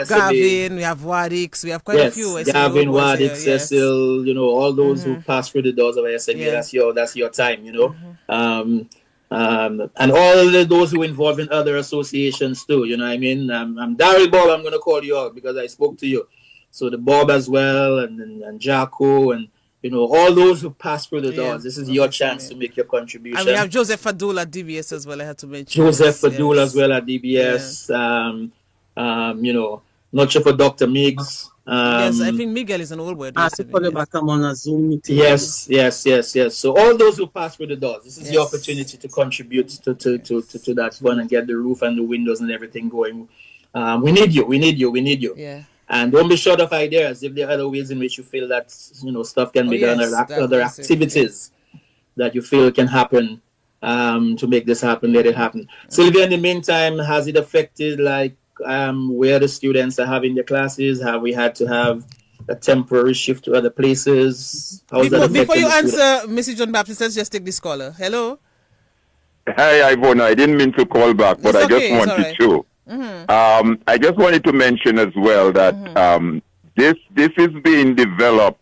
Gavin, we have Wadix, we have quite a few.
Gavin, Wadix, Cecil, you know, all those who pass through the doors of SMA. That's your time, you know. And all those who involved in other associations too, you know what I mean? I'm Daryl Bob, I'm going to call you out because I spoke to you. So the Bob as well, and Jacko, and you know, all those who pass through the doors, this is your chance to make your contribution.
And we have Joseph Fadul at DBS as well, I had to mention.
Joseph Fadul as well at DBS. You know, not sure for Dr. Miggs.
Yes, I think Miguel is an old boy.
I put it back on a Zoom meeting.
Yes. So all those who pass through the doors, this is your opportunity to contribute to that fund and get the roof and the windows and everything going. We need you. Yeah. And don't be short of ideas if there are other ways in which you feel that, you know, stuff can be done, or other activities that you feel can happen to make this happen, let it happen. Sylvia, in the meantime, has it affected like where the students are having their classes? Have we had to have a temporary shift to other places?
Before you answer, Mrs. John Baptist, let's just take this caller. Hello?
Hi, Ivona. I didn't mean to call back, but
It's
I just
okay, it's
wanted
all
to. I just wanted to mention as well that this is being developed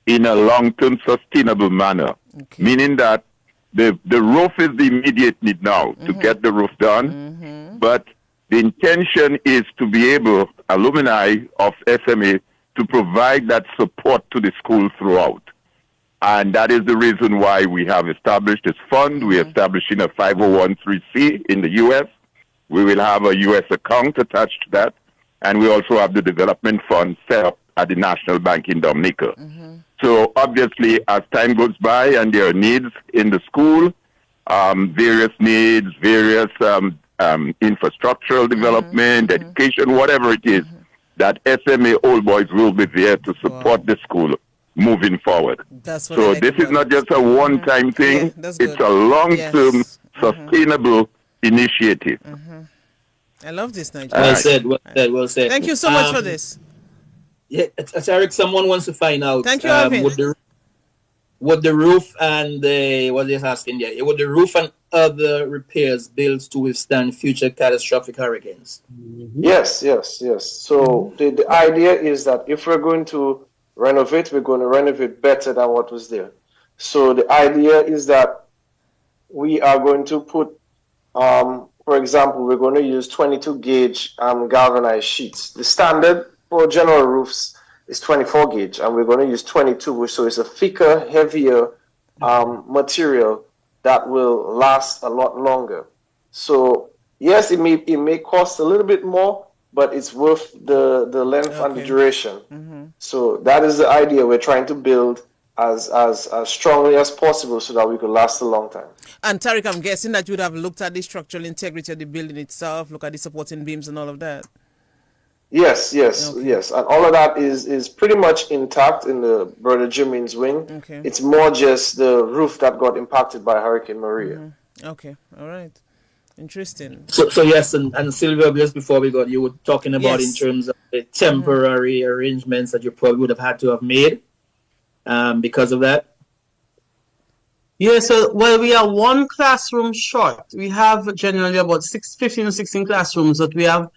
in a long-term sustainable manner, meaning that the roof is the immediate need now to get the roof done, but the intention is to be able, alumni of SMA, to provide that support to the school throughout. And that is the reason why we have established this fund. We're establishing a 501c in the U.S. We will have a U.S. account attached to that. And we also have the development fund set up at the National Bank in Dominica. So obviously, as time goes by and there are needs in the school, various needs, various infrastructural development, education, whatever it is, that SMA Old Boys will be there to support the school moving forward.
That's what
so this is not just a one-time thing. It's a long-term, sustainable initiative.
I love this, Nigel.
Well said, well said, well said.
Thank you so much for this.
Yeah, Tarek, someone wants to find out.
Thank you, Alvin.
Would the roof and what they're asking there, would the roof and other repairs built to withstand future catastrophic hurricanes?
Yes. So the idea is that if we're going to renovate, we're going to renovate better than what was there. So the idea is that we are going to put, for example, we're going to use 22 gauge galvanized sheets. The standard for general roofs is 24 gauge, and we're going to use 22, so it's a thicker, heavier material that will last a lot longer. So yes, it may cost a little bit more, but it's worth the length and the duration. So that is the idea. We're trying to build as strongly as possible so that we could last a long time.
And Tariq, I'm guessing that you would have looked at the structural integrity of the building itself, look at the supporting beams and all of that.
Yes. And all of that is pretty much intact in the Brother Germain's Wing. It's more just the roof that got impacted by Hurricane Maria.
Okay, all right. Interesting.
So yes, and Sylvia, just before we got, you were talking about in terms of the temporary arrangements that you probably would have had to have made because of that.
Yeah, so we are one classroom short. We have generally about 15 or 16 classrooms that we have.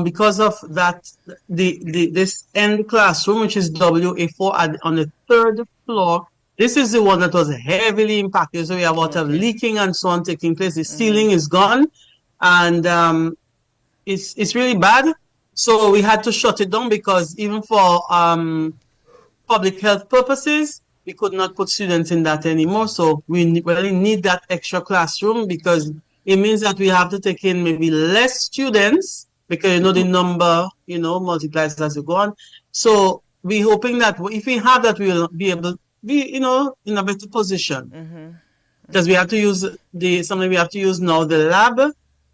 Because of that, this end classroom, which is WA4 on the third floor, this is the one that was heavily impacted. So we have a lot of leaking and so on taking place. The ceiling is gone, and it's really bad. So we had to shut it down because even for public health purposes, we could not put students in that anymore. So we really need that extra classroom because it means that we have to take in maybe less students, because the number multiplies as we go on. So we're hoping that if we have that, we will be able to be in a better position. Because we have to use something we have to use now, the lab,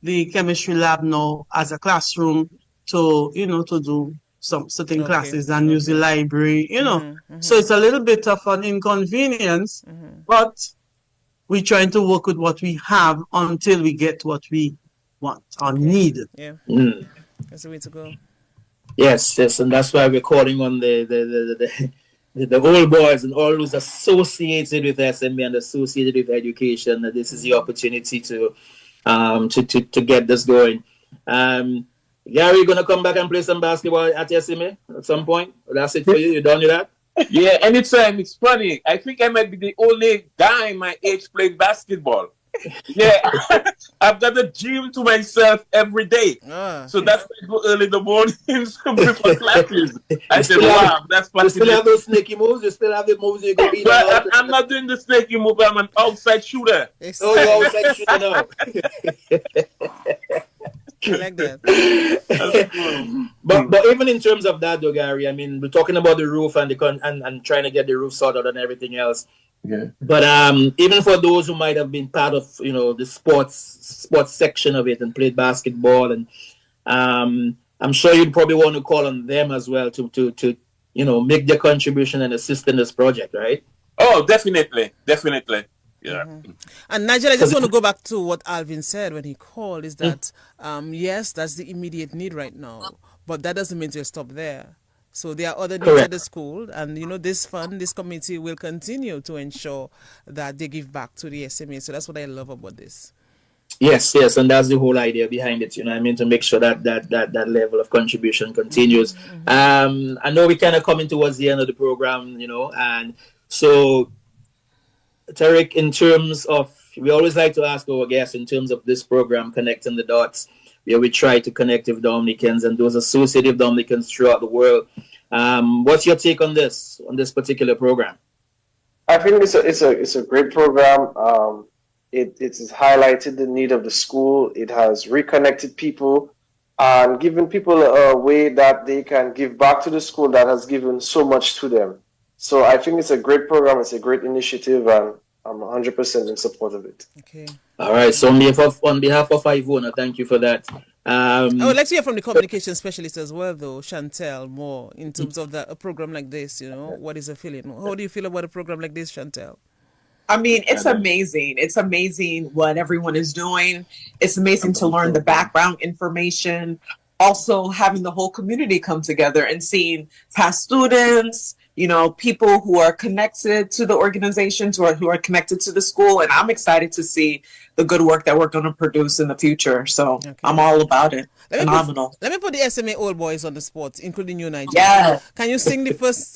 the chemistry lab now as a classroom to do some certain classes and use the library, So it's a little bit of an inconvenience, but we're trying to work with what we have until we get what we want or need.
That's the way to go.
Yes, and that's why we're calling on the old boys and all those associated with SMA and associated with education. That this is the opportunity to get this going. Gary, you gonna come back and play some basketball at SMA at some point? That's it for you. You done with that?
Yeah, anytime. It's funny. I think I might be the only guy my age playing basketball. Yeah, I've got a gym to myself every day. So that's why I go early in the morning before classes. I said, wow, that's fascinating.
You still have those snaky moves? You still have the moves you go in?
But I'm not doing the snaky move. I'm an outside shooter.
Oh, you're outside shooter now.
I like that.
But even in terms of that, though, Gary, I mean, we're talking about the roof and and trying to get the roof sorted and everything else.
Yeah.
But even for those who might have been part of the sports section of it and played basketball, and I'm sure you'd probably want to call on them as well to make their contribution and assist in this project, right?
Oh, definitely. Yeah.
And Nigel, I just want to go back to what Alvin said when he called, is that yes, that's the immediate need right now, but that doesn't mean to stop there. So there are other needs at the school, and this committee will continue to ensure that they give back to the SMA. So that's what I love about this.
Yes, yes, and that's the whole idea behind it. You know, what I mean, to make sure that level of contribution continues. I know we kind of coming towards the end of the program, you know, and so Tarek, in terms of, we always like to ask our guests in terms of this program, connecting the dots, where we try to connect with Dominicans and those associated Dominicans throughout the world. What's your take on this particular program?
I think it's a great program. It has highlighted the need of the school. It has reconnected people and given people a way that they can give back to the school that has given so much to them. So I think it's a great program. It's a great initiative, and I'm 100% in support of it.
Okay.
All right. So on behalf of Ivona, thank you for that.
I would like to hear from the communication specialist as well, though, Chantel, more in terms of a program like this. You know, what is the feeling? How do you feel about a program like this, Chantel?
I mean, it's amazing. It's amazing what everyone is doing. It's amazing to learn the background information. Also, having the whole community come together and seeing past students, you know, people who are connected to the organizations or who are connected to the school. And I'm excited to see the good work that we're going to produce in the future. So I'm all about it. Phenomenal.
Let me put the SMA Old Boys on the spot, including you, Nigel.
Yeah.
Can you sing the first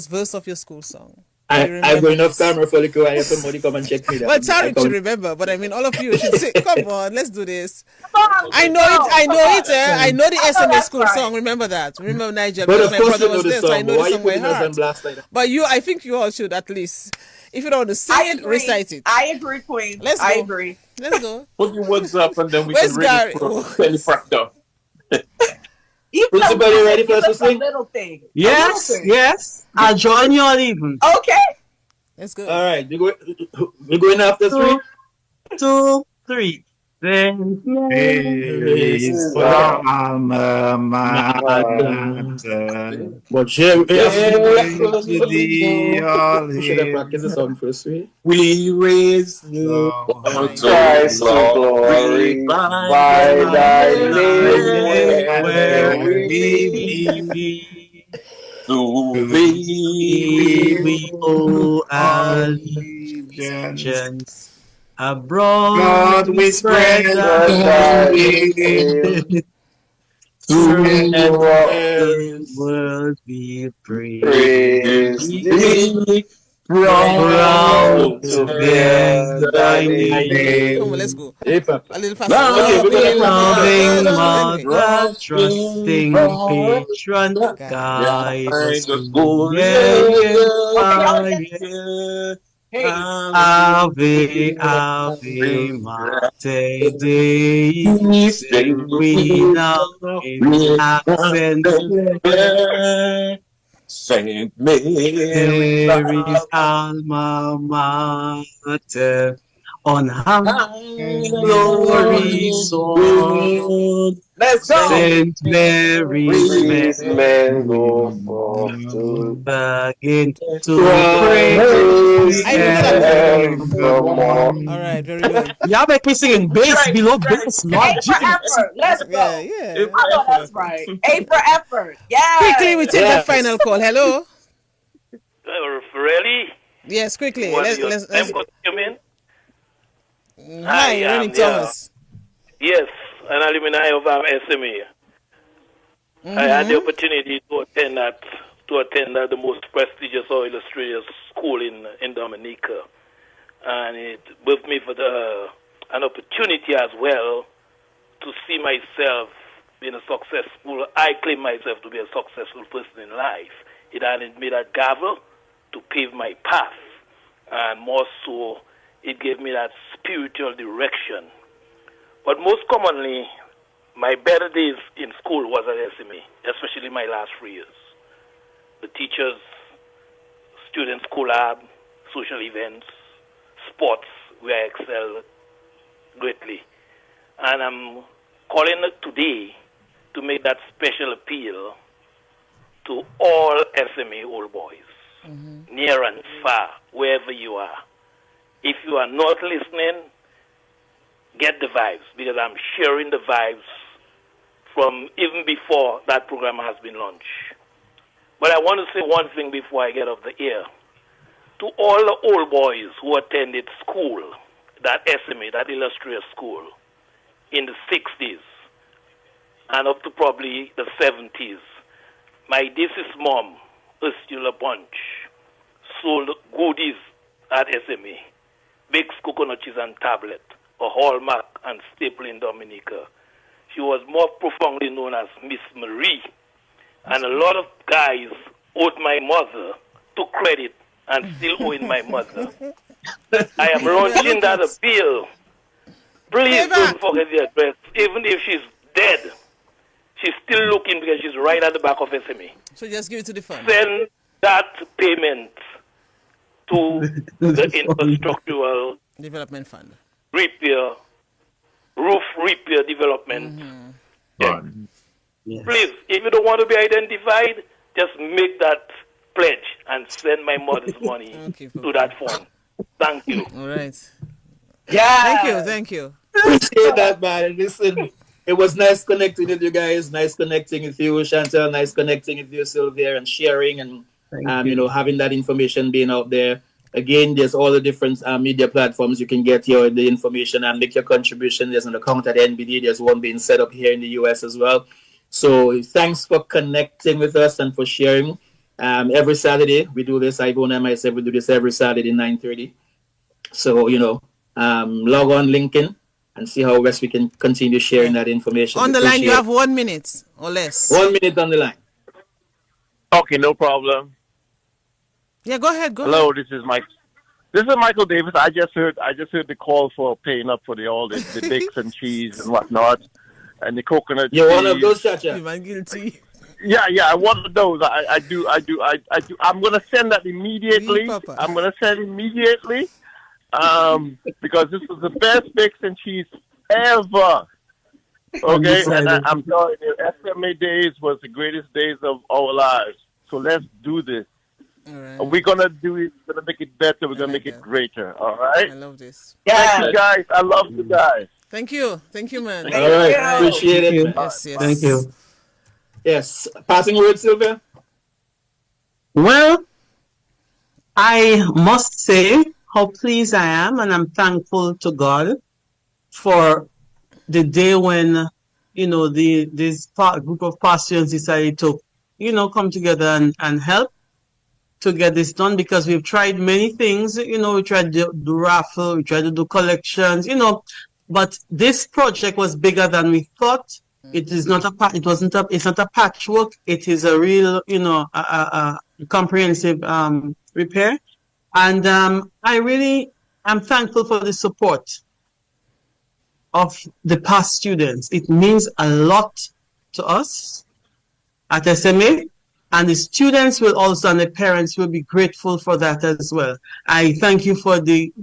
verse of your school song?
I'm going off camera for the I have somebody come and check me.
Well, Tarek should remember, but I mean, all of you should say, "Come on, let's do this." I know it. I know the SMA school song. Remember that. Remember Nigel?
But of course, you know
was
the
there,
song.
so I know
Why
the song by heart.
Like
But I think you all should at least, if you don't want to sing it, recite it.
I agree, Queen. I agree.
Let's go.
Put your words up, and then we
Where's
can read it for teleprompter.
Principal, you ready for us to sing?
Little thing.
Yes. I'll join you all even.
Okay.
Let's go.
All right, we're going after 3,
2, 3. Then
Praise Alma Mater.
But share
to thee all
we should have practiced the song first, right?
We raise you
Christ to glory by thy name, where we be.
to thee
we owe allegiance. Abroad we spread
the
the world we praise
thee,
proud to bear thy name.
Come on, let's go.
Hey,
A little faster.
Loving mother, trusting patron, guide us to Ave, Ave, Mater Dei, sing we now in accent.
Saint
Mary's alma mater, on high glory soared.
Let's go.
Saint Mary's
men go forth to
begin to
praise
All right, very good.
Y'all make me singing bass below bass, Lord
A for effort. Let's go.
Yeah.
I know that's right. A for effort. Yeah.
Quickly, we take that final call. Hello.
Really?
Yes, quickly.
What
Let's
come in?
Hi, Rennie Thomas.
Yes, an alumni of our SMA. I had the opportunity to attend the most prestigious or illustrious school in Dominica, and it gave me an opportunity as well to see myself being a successful. I claim myself to be a successful person in life. It added me that gavel to pave my path, and more so, it gave me that spiritual direction. But most commonly, my better days in school was at SMA, especially my last 3 years. The teachers, students, collab, social events, sports, where I excelled greatly. And I'm calling it today to make that special appeal to all SMA old boys, near and far, wherever you are. If you are not listening, get the vibes, because I'm sharing the vibes from even before that program has been launched. But I want to say one thing before I get off the air. To all the old boys who attended school that SMA, that illustrious school, in the 60s and up to probably the 70s. My deceased mom, Ursula Bunch, sold goodies at SMA, baked coconut cheese and tablet, a hallmark and staple in Dominica. She was more profoundly known as Miss Marie. And a lot of guys owed my mother, took credit, and still owing my mother. I am launching that appeal. Please don't forget the address. Even if she's dead, she's still looking because she's right at the back of SMA.
So just give it to the fund.
Send that payment to the Infrastructural
Development Fund.
Repair, Roof Repair Development.
Yes.
Please, if you don't want to be identified, just make that pledge and send my mother's money to that fund. Thank you.
All right.
Yeah.
Thank you.
Appreciate that, man. Listen, it was nice connecting with you guys. Nice connecting with you, Chantal. Nice connecting with you, Sylvia, and sharing and having that information being out there. Again, there's all the different media platforms you can get the information and make your contribution. There's an account at NBD. There's one being set up here in the US as well. So thanks for connecting with us and for sharing. Every Saturday we do this. Ivona and myself, we do this every Saturday 9:30. So log on LinkedIn and see how best we can continue sharing that information.
On the line, you have 1 minute or less.
1 minute on the line.
Okay, no problem.
Yeah, go ahead.
Hello, this is Mike. This is Michael Davis. I just heard the call for paying up for the bakes and cheese and whatnot, and the coconut.
You're
cheese.
one of those, Chacha.
I'm guilty.
Yeah, one of those. I do. I'm gonna send that immediately. Because this was the best bakes and cheese ever. Okay, and I'm telling you, SMA days was the greatest days of our lives. So let's do this.
All right.
We're gonna do it. We're gonna make it better. We're gonna make it greater. All right.
I love this.
Thank you, guys. I love you guys.
Thank you, man.
All right, appreciate it.
Yes.
Thank you.
Yes, passing word, Sylvia.
Well, I must say how pleased I am, and I'm thankful to God for the day when this group of pastors decided to come together and help to get this done, because we've tried many things. We tried to do raffle, we tried to do collections, but this project was bigger than we thought. It is not it's not a patchwork. It is a real, a comprehensive repair. And I really am thankful for the support of the past students. It means a lot to us at SMA. And the students will also, and the parents will be grateful for that as well. I thank you for the,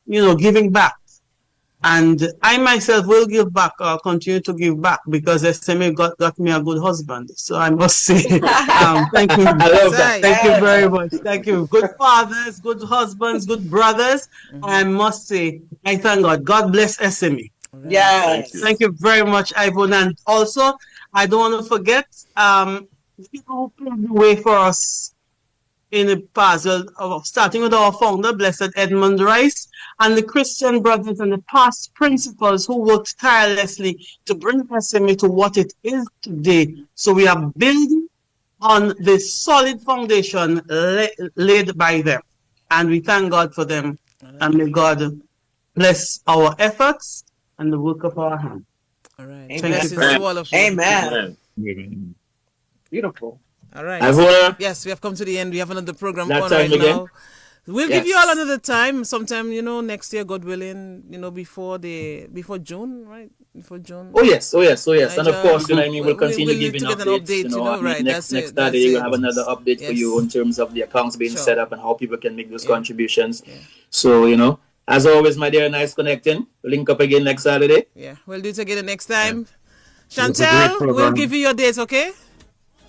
giving back. And I myself will give back, or continue to give back, because SMA got me a good husband. So I must say, thank you.
I love that.
Thank you very much. Thank you. Good fathers, good husbands, good brothers. I must say, I thank God. God bless SMA.
Yes.
Thank you very much, Ivonne. And also, I don't want to forget, people who paved the way for us in the past, starting with our founder, Blessed Edmund Rice, and the Christian brothers and the past principals who worked tirelessly to bring SMA to what it is today. So we are building on the solid foundation laid by them. And we thank God for them. And may God bless our efforts and the work of our hands.
All right.
Amen.
Amen.
Amen.
Beautiful.
All right. Yes, we have come to the end. We have another program on right now. We'll give you all another time, sometime, next year, God willing, before June, right? Before June.
Oh yes. And of course, we'll continue giving updates.
Right,
next Saturday we'll have another update for you in terms of the accounts being set up and how people can make those contributions. Yeah. So, as always, my dear, nice connecting. Link up again next Saturday.
Yeah, we'll do it again the next time. Yeah. Chantal, we'll give you your dates, okay?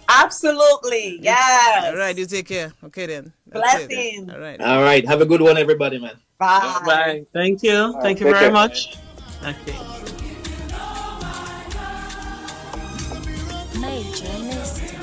Absolutely. Yes.
All right, you take care. Okay then.
Blessings.
All right.
All right. Have a good one, everybody, man.
Bye.
Bye. Thank you. Thank you very much. Okay.
Major mistake.